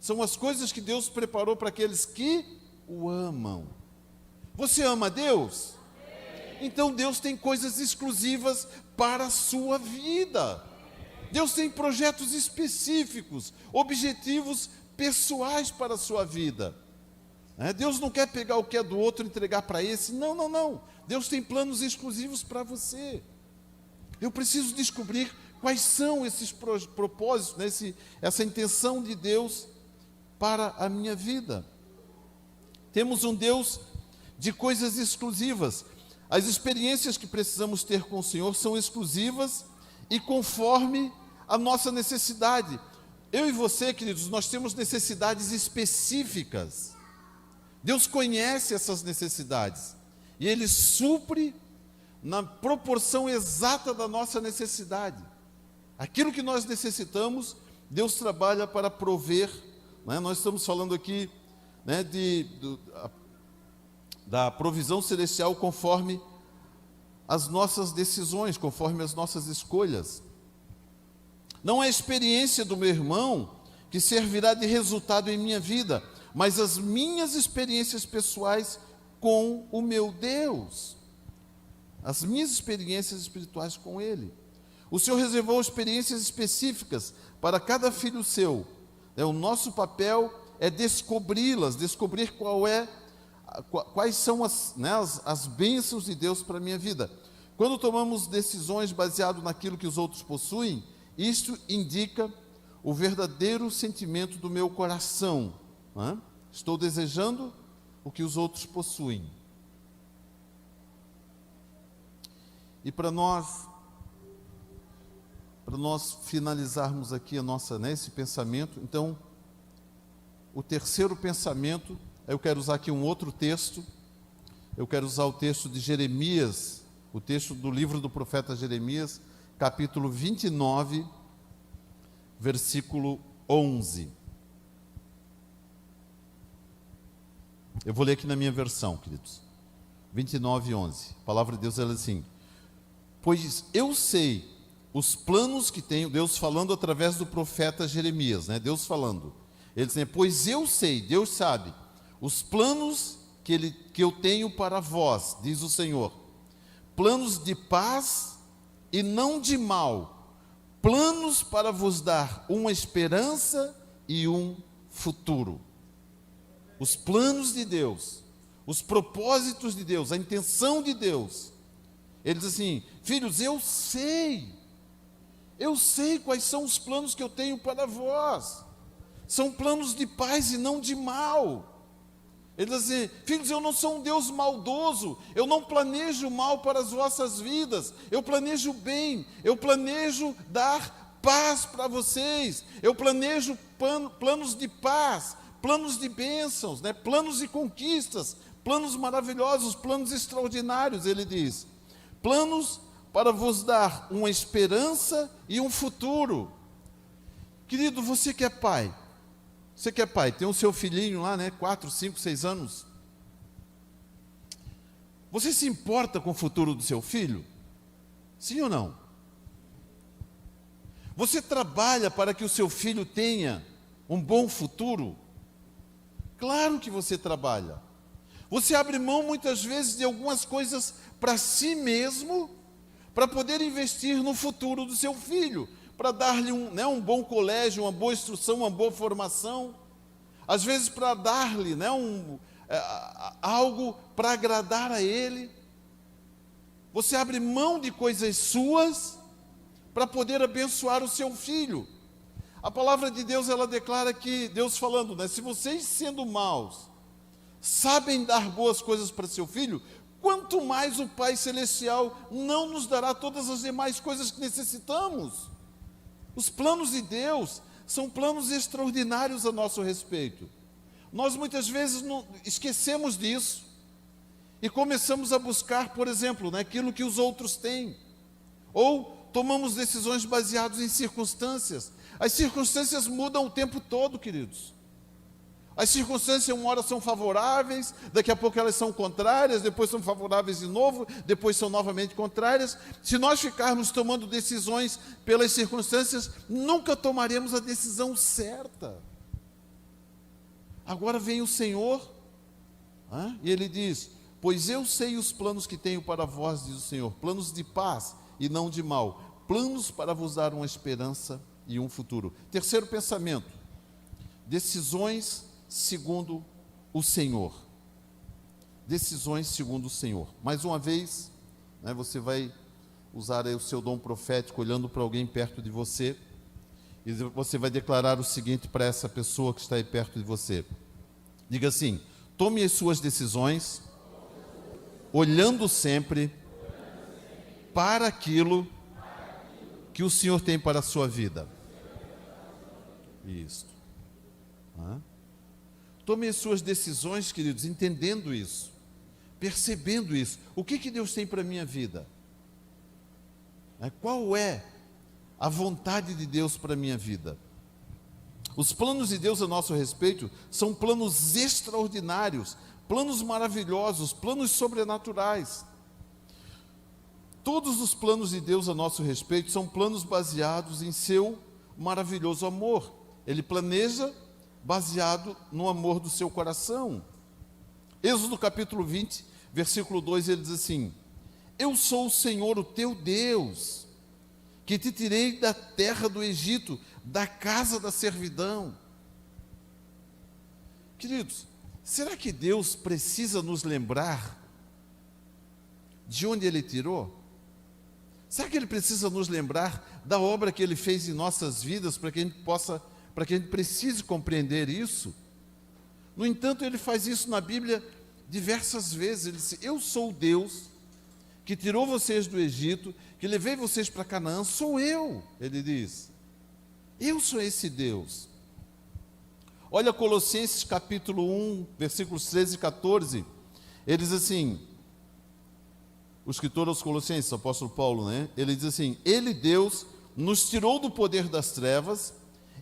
São as coisas que Deus preparou para aqueles que o amam. Você ama Deus? Então Deus tem coisas exclusivas para a sua vida. Deus tem projetos específicos, objetivos pessoais para a sua vida. Deus não quer pegar o que é do outro e entregar para esse. Não, não, não. Deus tem planos exclusivos para você. Eu preciso descobrir quais são esses propósitos, né? Essa intenção de Deus para a minha vida. Temos um Deus de coisas exclusivas. As experiências que precisamos ter com o Senhor são exclusivas e conforme a nossa necessidade. Eu e você, queridos, nós temos necessidades específicas. Deus conhece essas necessidades e Ele supre na proporção exata da nossa necessidade. Aquilo que nós necessitamos, Deus trabalha para prover, né? Nós estamos falando aqui, né, da provisão celestial conforme as nossas decisões, conforme as nossas escolhas. Não é a experiência do meu irmão que servirá de resultado em minha vida, mas as minhas experiências pessoais com o meu Deus. As minhas experiências espirituais com Ele. O Senhor reservou experiências específicas para cada filho seu. O nosso papel é descobri-las, descobrir quais são as bênçãos de Deus para a minha vida. Quando tomamos decisões baseadas naquilo que os outros possuem, isto indica o verdadeiro sentimento do meu coração. Estou desejando o que os outros possuem. E para nós finalizarmos aqui esse pensamento, então, o terceiro pensamento, eu quero usar aqui um outro texto, eu quero usar o texto de Jeremias, o texto do livro do profeta Jeremias, capítulo 29, versículo 11. Eu vou ler aqui na minha versão, queridos. 29, 11. A palavra de Deus é assim: pois eu sei os planos que tenho, Deus falando através do profeta Jeremias, Deus falando. Ele diz, pois eu sei, Deus sabe, os planos que eu tenho para vós, diz o Senhor, planos de paz e não de mal, planos para vos dar uma esperança e um futuro. Os planos de Deus, os propósitos de Deus, a intenção de Deus. Ele diz assim, filhos, eu sei quais são os planos que eu tenho para vós. São planos de paz e não de mal. Ele diz assim, filhos, eu não sou um Deus maldoso, eu não planejo mal para as vossas vidas, eu planejo bem, eu planejo dar paz para vocês, eu planejo planos de paz, planos de bênçãos, planos de conquistas, planos maravilhosos, planos extraordinários, ele diz. Planos para vos dar uma esperança e um futuro. Querido, você que é pai, tem o seu filhinho lá, 4, 5, 6 anos. Você se importa com o futuro do seu filho? Sim ou não? Você trabalha para que o seu filho tenha um bom futuro? Claro que você trabalha. Você abre mão muitas vezes de algumas coisas para si mesmo, para poder investir no futuro do seu filho, para dar-lhe um bom colégio, uma boa instrução, uma boa formação, às vezes para dar-lhe algo para agradar a ele. Você abre mão de coisas suas para poder abençoar o seu filho. A palavra de Deus, ela declara que, Deus falando, se vocês sendo maus, sabem dar boas coisas para seu filho, quanto mais o Pai Celestial não nos dará todas as demais coisas que necessitamos. Os planos de Deus são planos extraordinários a nosso respeito. Nós muitas vezes esquecemos disso e começamos a buscar, por exemplo, aquilo que os outros têm, ou tomamos decisões baseadas em circunstâncias. As circunstâncias mudam o tempo todo, queridos. As circunstâncias uma hora são favoráveis, daqui a pouco elas são contrárias, depois são favoráveis de novo, depois são novamente contrárias. Se nós ficarmos tomando decisões pelas circunstâncias, nunca tomaremos a decisão certa. Agora vem o Senhor, e Ele diz, pois eu sei os planos que tenho para vós, diz o Senhor, planos de paz e não de mal, planos para vos dar uma esperança e um futuro. Terceiro pensamento, decisões segundo o Senhor. Decisões segundo o Senhor. Mais uma vez, você vai usar aí o seu dom profético, olhando para alguém perto de você, e você vai declarar o seguinte para essa pessoa que está aí perto de você. Diga assim, tome as suas decisões olhando sempre para aquilo que o Senhor tem para a sua vida. Isso. Tome as suas decisões, queridos, entendendo isso, percebendo isso. O que Deus tem para a minha vida? Qual é a vontade de Deus para a minha vida? Os planos de Deus a nosso respeito são planos extraordinários, planos maravilhosos, planos sobrenaturais. Todos os planos de Deus a nosso respeito são planos baseados em seu maravilhoso amor. Ele planeja baseado no amor do seu coração. Êxodo capítulo 20, versículo 2, ele diz assim: eu sou o Senhor, o teu Deus, que te tirei da terra do Egito, da casa da servidão. Queridos, será que Deus precisa nos lembrar de onde Ele tirou? Será que Ele precisa nos lembrar da obra que Ele fez em nossas vidas para que a gente precise compreender isso? No entanto, Ele faz isso na Bíblia diversas vezes. Ele diz: eu sou o Deus que tirou vocês do Egito, que levei vocês para Canaã, sou eu, Ele diz. Eu sou esse Deus. Olha Colossenses capítulo 1, versículos 13 e 14, ele diz assim, o escritor aos Colossenses, o apóstolo Paulo, ele diz assim: Ele, Deus, nos tirou do poder das trevas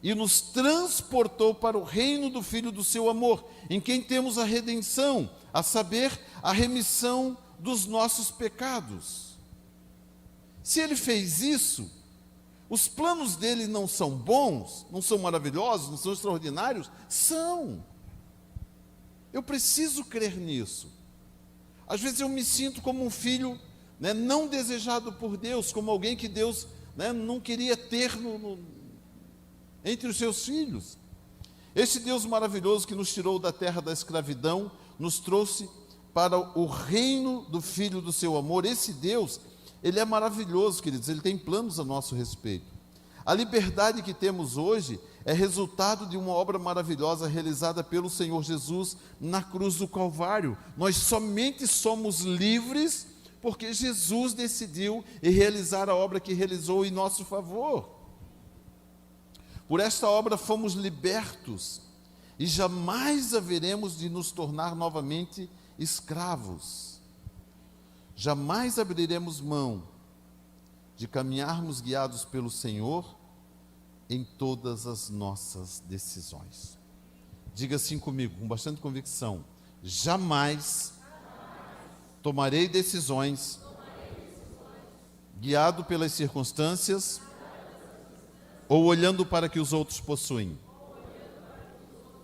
e nos transportou para o reino do Filho do seu amor, em quem temos a redenção, a saber, a remissão dos nossos pecados. Se Ele fez isso, os planos dele não são bons, não são maravilhosos, não são extraordinários? São. Eu preciso crer nisso. Às vezes eu me sinto como um filho, não desejado por Deus, como alguém que Deus não queria ter entre os seus filhos. Este Deus maravilhoso que nos tirou da terra da escravidão, nos trouxe para o reino do Filho do seu amor. Esse Deus, Ele é maravilhoso, queridos, Ele tem planos a nosso respeito. A liberdade que temos hoje é resultado de uma obra maravilhosa realizada pelo Senhor Jesus na cruz do Calvário. Nós somente somos livres porque Jesus decidiu realizar a obra que realizou em nosso favor. Por esta obra fomos libertos e jamais haveremos de nos tornar novamente escravos. Jamais abriremos mão de caminharmos guiados pelo Senhor em todas as nossas decisões. Diga assim comigo, com bastante convicção: jamais tomarei decisões guiado pelas circunstâncias ou olhando para o que os outros possuem.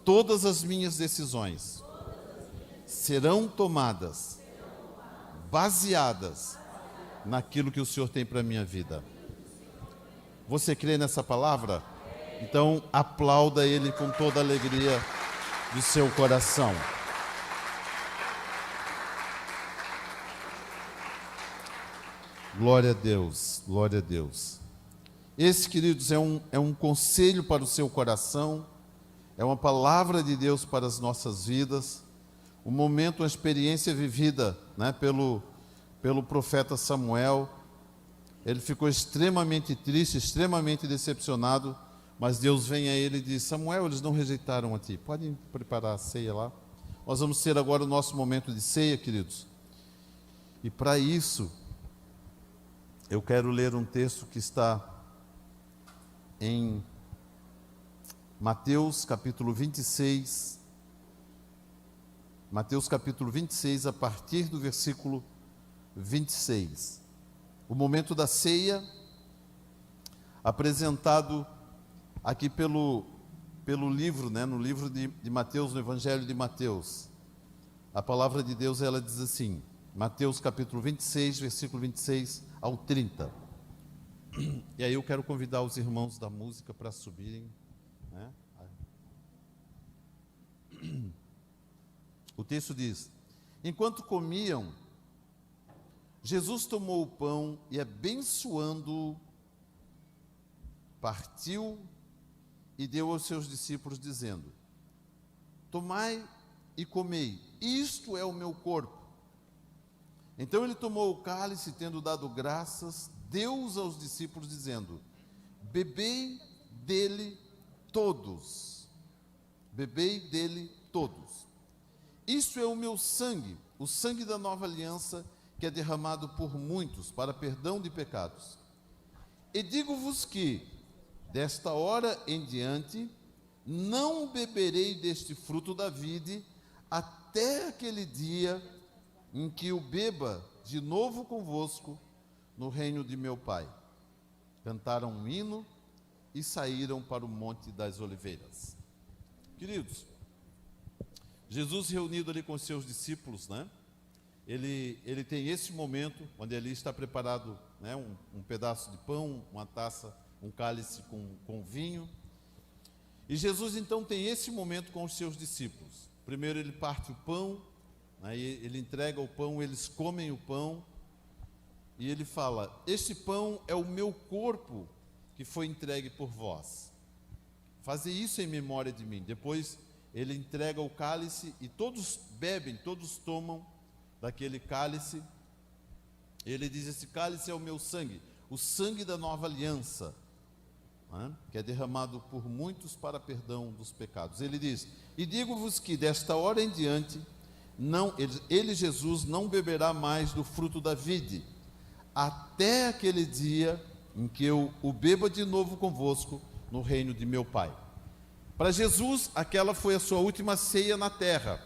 Todas as minhas decisões serão tomadas baseadas naquilo que o Senhor tem para a minha vida. Você crê nessa palavra? Então aplauda Ele com toda a alegria do seu coração. Glória a Deus, glória a Deus. Esse, queridos, é um conselho para o seu coração, é uma palavra de Deus para as nossas vidas, um momento, uma experiência vivida pelo profeta Samuel. Ele ficou extremamente triste, extremamente decepcionado, mas Deus vem a ele e diz: Samuel, eles não rejeitaram a ti, podem preparar a ceia lá. Nós vamos ter agora o nosso momento de ceia, queridos, e para isso eu quero ler um texto que está em Mateus capítulo 26, Mateus capítulo 26, a partir do versículo 26. O momento da ceia, apresentado aqui pelo livro, no livro de Mateus, no Evangelho de Mateus. A palavra de Deus, ela diz assim, Mateus capítulo 26, versículo 26 ao 30. E aí eu quero convidar os irmãos da música para subirem. O texto diz: enquanto comiam, Jesus tomou o pão e, abençoando-o, partiu e deu aos seus discípulos, dizendo: tomai e comei, isto é o meu corpo. Então ele tomou o cálice, tendo dado graças, deu-os aos discípulos, dizendo: bebei dele todos, bebei dele todos. Isto é o meu sangue, o sangue da nova aliança, que é derramado por muitos para perdão de pecados. E digo-vos que, desta hora em diante, não beberei deste fruto da vide, até aquele dia em que o beba de novo convosco no reino de meu Pai. Cantaram um hino e saíram para o Monte das Oliveiras. Queridos, Jesus reunido ali com os seus discípulos, né? Ele tem esse momento onde ele está preparado, né, um pedaço de pão, uma taça, um cálice com vinho. E Jesus então tem esse momento com os seus discípulos. Primeiro ele parte o pão, né, ele entrega o pão, eles comem o pão, e ele fala: este pão é o meu corpo que foi entregue por vós. Fazer isso em memória de mim. Depois ele entrega o cálice e todos bebem, todos tomam daquele cálice. Ele diz: esse cálice é o meu sangue, o sangue da nova aliança, né, que é derramado por muitos para perdão dos pecados. Ele diz: e digo-vos que desta hora em diante, Jesus, não beberá mais do fruto da vide, até aquele dia em que eu o beba de novo convosco no reino de meu Pai. Para Jesus, aquela foi a sua última ceia na terra.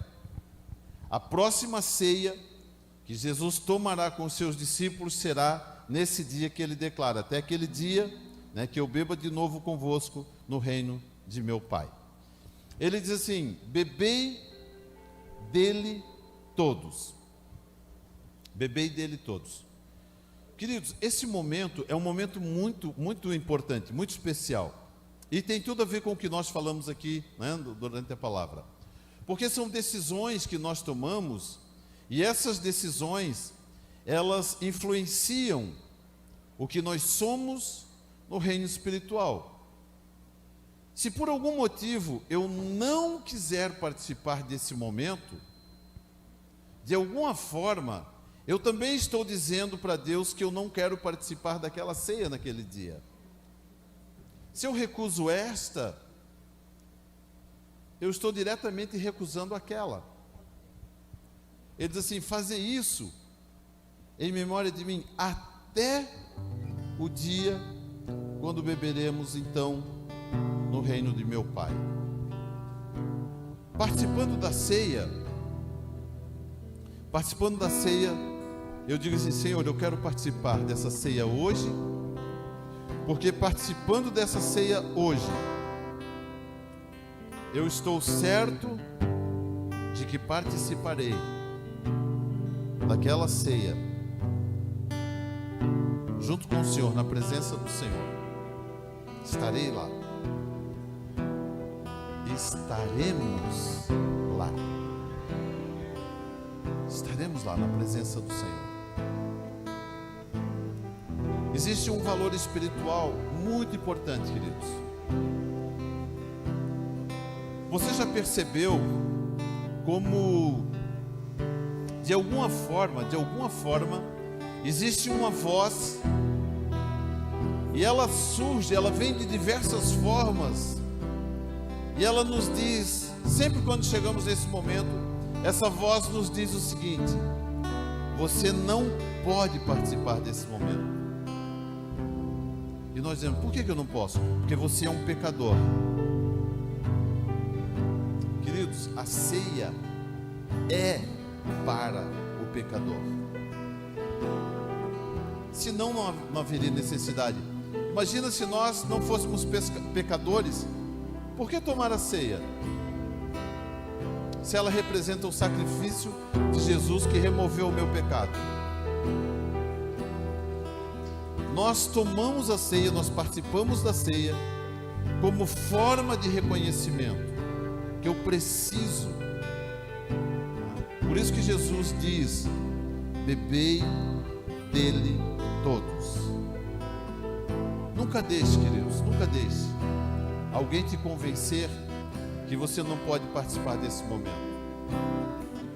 A próxima ceia que Jesus tomará com os seus discípulos será nesse dia que ele declara: até aquele dia, né, que eu beba de novo convosco no reino de meu Pai. Ele diz assim: bebei dele todos. Bebei dele todos. Queridos, esse momento é um momento muito, muito importante, muito especial. E tem tudo a ver com o que nós falamos aqui, né, durante a palavra. Porque são decisões que nós tomamos, e essas decisões, elas influenciam o que nós somos no reino espiritual. Se por algum motivo eu não quiser participar desse momento, de alguma forma, eu também estou dizendo para Deus que eu não quero participar daquela ceia naquele dia. Se eu recuso esta, eu estou diretamente recusando aquela. Ele diz assim: fazer isso em memória de mim, até o dia quando beberemos então no reino de meu Pai. Participando da ceia, eu digo assim: Senhor, eu quero participar dessa ceia hoje, porque participando dessa ceia hoje, eu estou certo de que participarei daquela ceia junto com o Senhor, na presença do Senhor. Estarei lá. Estaremos lá. Estaremos lá na presença do Senhor. Existe um valor espiritual muito importante, queridos. Você já percebeu como, de alguma forma, existe uma voz, e ela surge, ela vem de diversas formas, e ela nos diz, sempre quando chegamos nesse momento, essa voz nos diz o seguinte: você não pode participar desse momento. E nós dizemos: por que eu não posso? Porque você é um pecador. Queridos, a ceia é para o pecador. Senão não haveria necessidade. Imagina se nós não fôssemos pecadores, por que tomar a ceia? Se ela representa o sacrifício de Jesus que removeu o meu pecado. Nós tomamos a ceia, nós participamos da ceia como forma de reconhecimento que eu preciso. Por isso que Jesus diz: bebei dele todos. Nunca deixe, queridos, nunca deixe alguém te convencer que você não pode participar desse momento.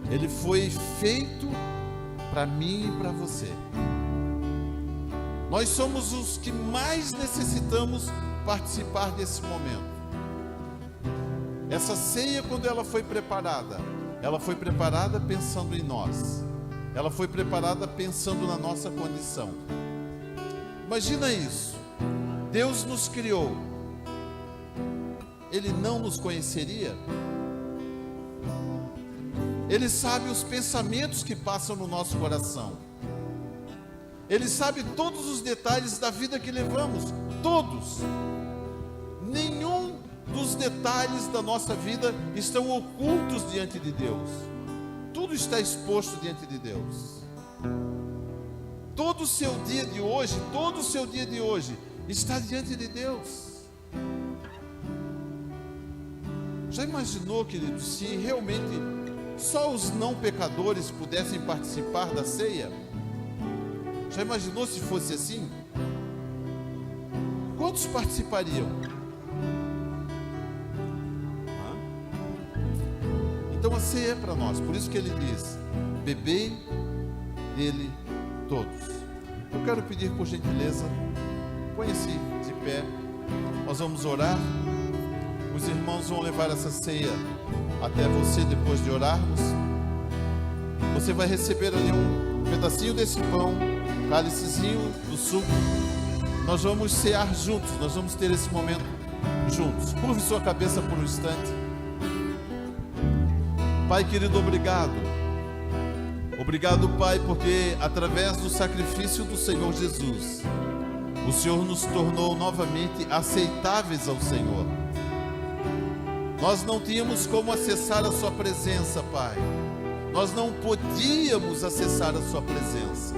Ele foi feito para mim e para você. Nós somos os que mais necessitamos participar desse momento. Essa ceia, quando ela foi preparada pensando em nós. Ela foi preparada pensando na nossa condição. Imagina isso. Deus nos criou. Ele não nos conheceria? Ele sabe os pensamentos que passam no nosso coração. Ele sabe todos os detalhes da vida que levamos. Todos. Nenhum dos detalhes da nossa vida estão ocultos diante de Deus. Tudo está exposto diante de Deus. Todo o seu dia de hoje está diante de Deus. Já imaginou, querido, se realmente só os não pecadores pudessem participar da ceia? Já imaginou se fosse assim? Quantos participariam? Então a ceia é para nós, por isso que ele diz: bebei dele todos. Eu quero pedir, por gentileza, põe-se de pé, nós vamos orar. Os irmãos vão levar essa ceia até você depois de orarmos. Você vai receber ali um pedacinho desse pão, um cálicezinho do suco. Nós vamos cear juntos, nós vamos ter esse momento juntos. Curve sua cabeça por um instante. Pai querido, obrigado. Obrigado, Pai, porque através do sacrifício do Senhor Jesus, o Senhor nos tornou novamente aceitáveis ao Senhor. Nós não tínhamos como acessar a sua presença, Pai. Nós não podíamos acessar a sua presença.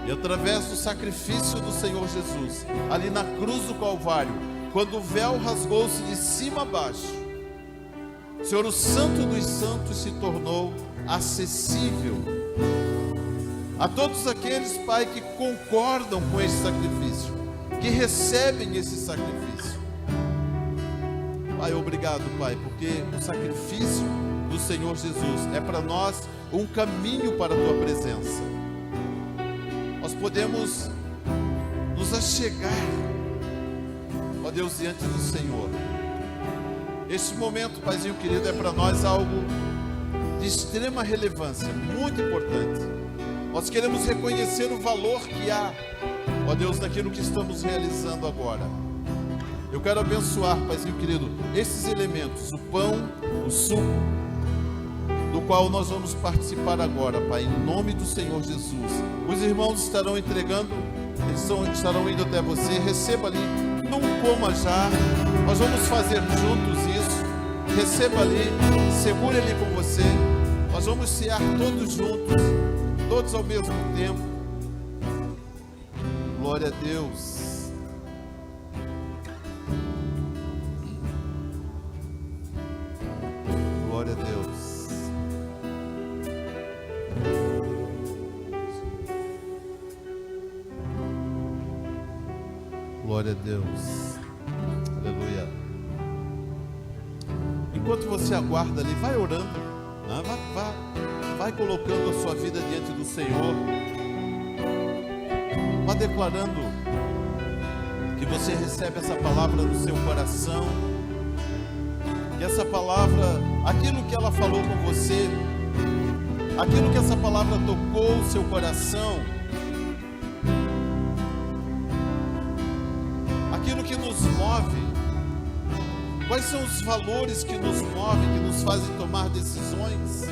E através do sacrifício do Senhor Jesus, ali na cruz do Calvário, quando o véu rasgou-se de cima a baixo, Senhor, o Santo dos Santos se tornou acessível a todos aqueles, Pai, que concordam com esse sacrifício, que recebem esse sacrifício. Pai, obrigado, Pai, porque o sacrifício do Senhor Jesus é para nós um caminho para a Tua presença. Nós podemos nos achegar, ó Deus, diante do Senhor. Este momento, Paizinho querido, é para nós algo de extrema relevância, muito importante. Nós queremos reconhecer o valor que há, ó Deus, naquilo que estamos realizando agora. Eu quero abençoar, Paizinho querido, esses elementos, o pão, o suco, do qual nós vamos participar agora, Pai, em nome do Senhor Jesus. Os irmãos estarão entregando, eles estarão indo até você. Receba ali, não coma já, nós vamos fazer juntos isso. Receba ali, segure ele com você. Nós vamos cear todos juntos, todos ao mesmo tempo. Glória a Deus. Glória a Deus. Glória a Deus. Aleluia. Enquanto você aguarda ali, vai orando, né? Vai colocando a sua vida diante do Senhor. Vai declarando que você recebe essa palavra no seu coração. Que essa palavra, aquilo que ela falou com você, aquilo que essa palavra tocou o seu coração, aquilo que nos move, quais são os valores que nos movem, que nos fazem tomar decisões.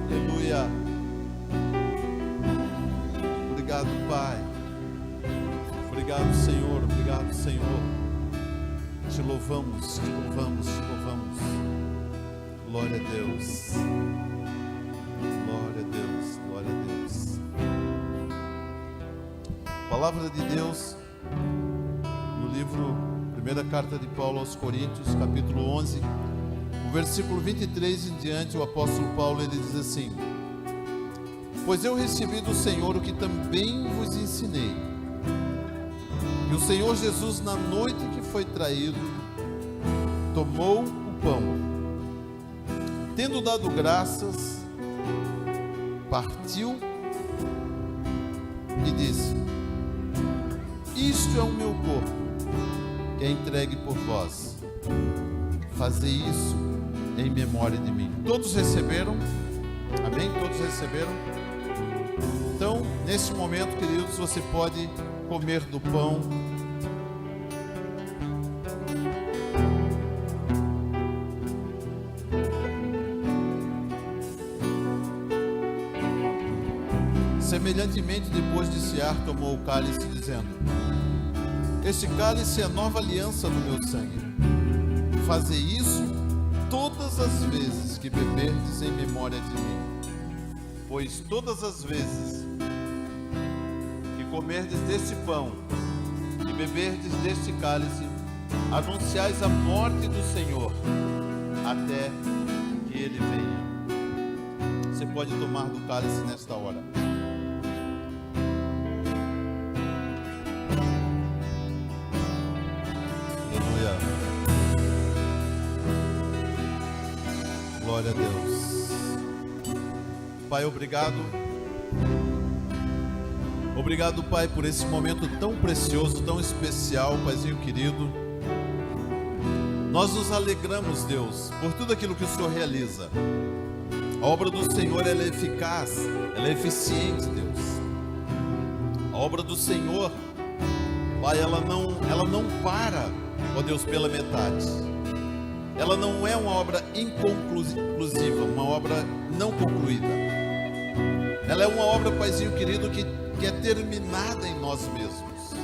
Aleluia. Obrigado, Pai. Obrigado, Senhor. Obrigado, Senhor. Te louvamos, te louvamos, te louvamos. Glória a Deus. Glória a Deus, glória a Deus. Palavra de Deus no livro, primeira carta de Paulo aos Coríntios, capítulo 11, o versículo 23 em diante, o apóstolo Paulo, ele diz assim: pois eu recebi do Senhor o que também vos ensinei, que o Senhor Jesus, na noite que foi traído, tomou o pão, tendo dado graças, partiu e disse: isto é o meu corpo, que é entregue por vós. Fazei isso em memória de mim. Todos receberam? Amém? Todos receberam? Então, nesse momento, queridos, você pode comer do pão. Semelhantemente, depois de cear, tomou o cálice, dizendo: este cálice é a nova aliança no meu sangue. Fazei isso todas as vezes que beberdes em memória de mim. Pois todas as vezes que comerdes deste pão e beberdes deste cálice, anunciais a morte do Senhor até que Ele venha. Você pode tomar do cálice nesta hora. Glória a Deus. Pai, obrigado. Obrigado, Pai, por esse momento tão precioso, tão especial, Paizinho querido. Nós nos alegramos, Deus, por tudo aquilo que o Senhor realiza. A obra do Senhor, ela é eficaz, ela é eficiente, Deus. A obra do Senhor, Pai, ela não para, ó Deus, pela metade. Ela não é uma obra inconclusiva, uma obra não concluída. Ela é uma obra, Paizinho querido, que é terminada em nós mesmos.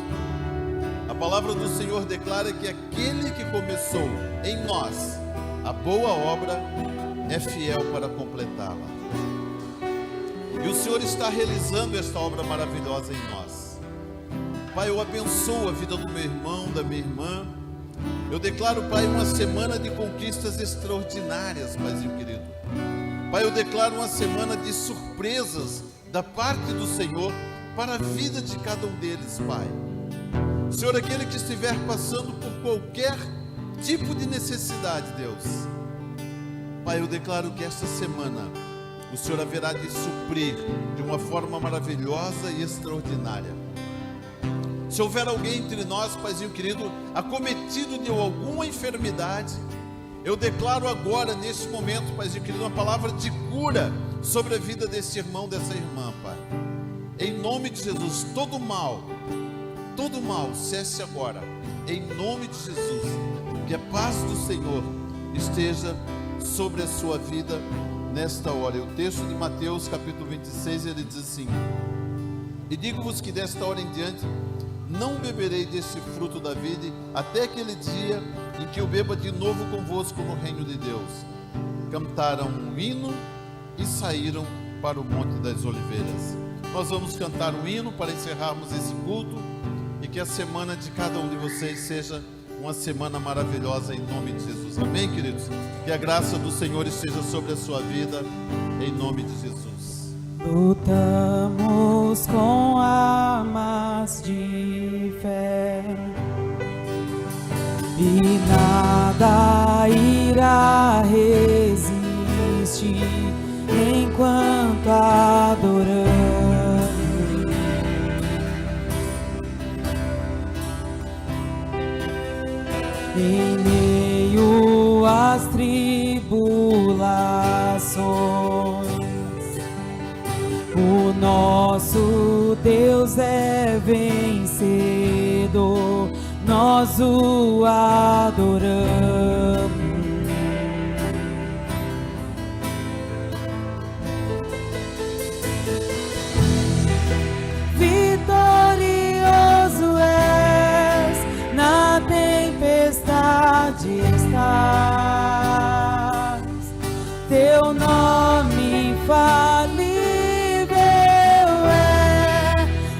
A palavra do Senhor declara que aquele que começou em nós a boa obra é fiel para completá-la. E o Senhor está realizando esta obra maravilhosa em nós. Pai, eu abençoo a vida do meu irmão, da minha irmã. Eu declaro, Pai, uma semana de conquistas extraordinárias, Paizinho querido. Pai, eu declaro uma semana de surpresas da parte do Senhor para a vida de cada um deles, Pai. Senhor, aquele que estiver passando por qualquer tipo de necessidade, Deus, Pai, eu declaro que esta semana o Senhor haverá de suprir de uma forma maravilhosa e extraordinária. Se houver alguém entre nós, Paizinho querido, acometido de alguma enfermidade, eu declaro agora, neste momento, Paizinho querido, uma palavra de cura sobre a vida desse irmão, dessa irmã, Pai. Em nome de Jesus, todo mal cesse agora. Em nome de Jesus, que a paz do Senhor esteja sobre a sua vida nesta hora. E o texto de Mateus, capítulo 26, ele diz assim: e digo-vos que desta hora em diante não beberei desse fruto da vide, até aquele dia em que eu beba de novo convosco no reino de Deus. Cantaram um hino e saíram para o Monte das Oliveiras. Nós vamos cantar um hino para encerrarmos esse culto, e que a semana de cada um de vocês seja uma semana maravilhosa em nome de Jesus. Amém, queridos? Que a graça do Senhor esteja sobre a sua vida, em nome de Jesus. Lutamos com armas de fé e nada irá resistir enquanto adoramos. Em meio às tribulações, o nosso Deus é vencedor, nós o adoramos. Vitorioso és, na tempestade estás, teu nome infalível é,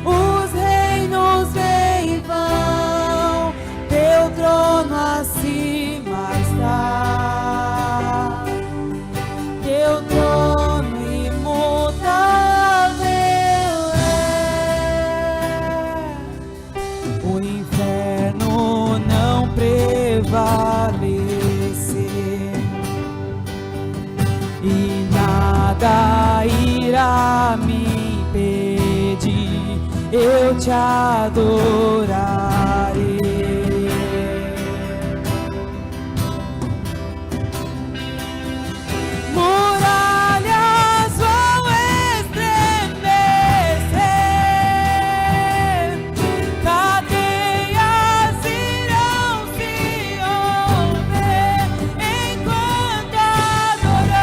os reinos vêm e vão, teu trono acima está, teu trono imutável é, o inferno não prevalecer e nada irá nada me impede, eu te adorarei. Muralhas vão estremecer, cadeias irão se romper enquanto adoramos.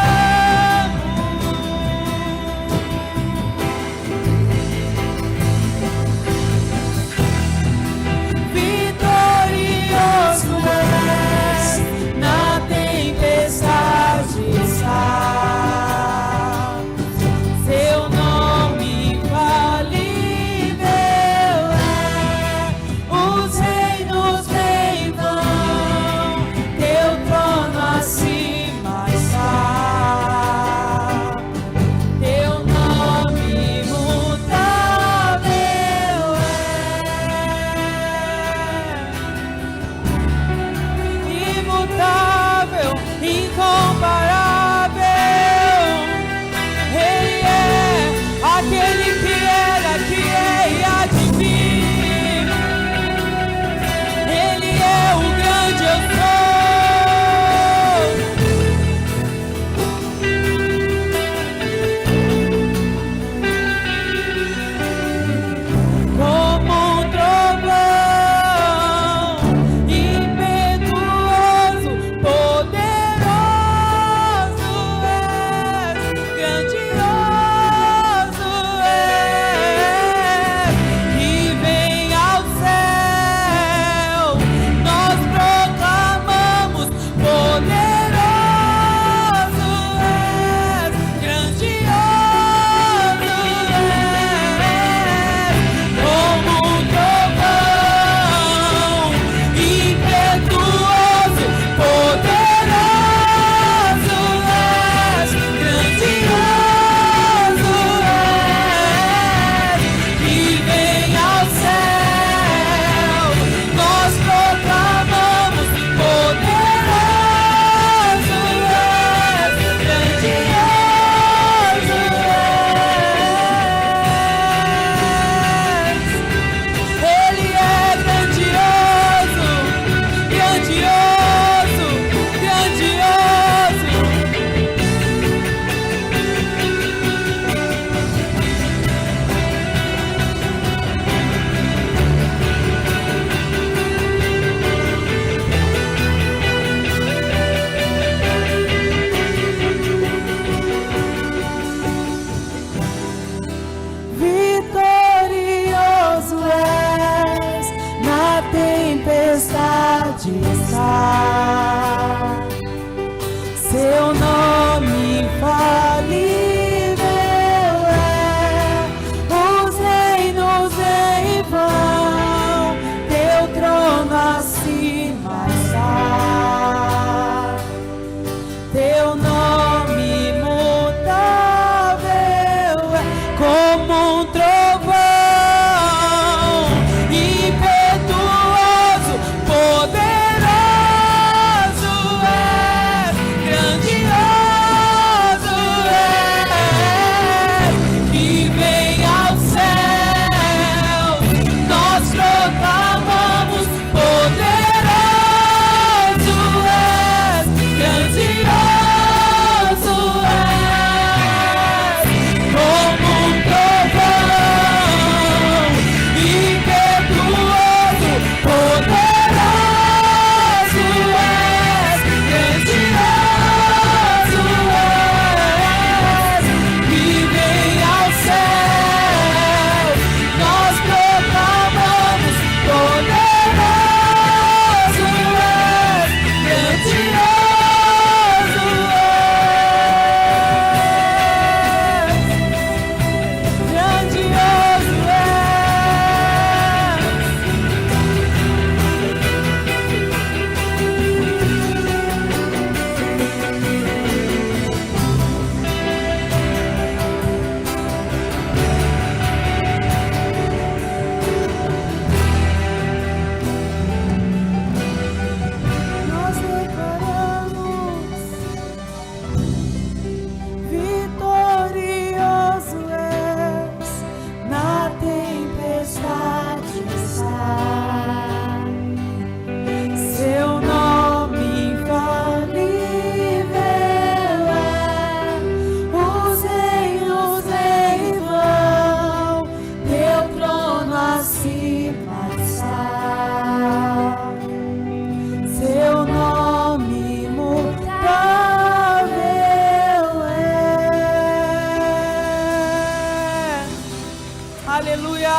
Aleluia.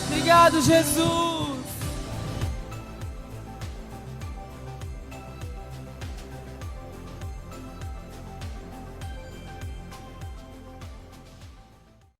Obrigado, Jesus.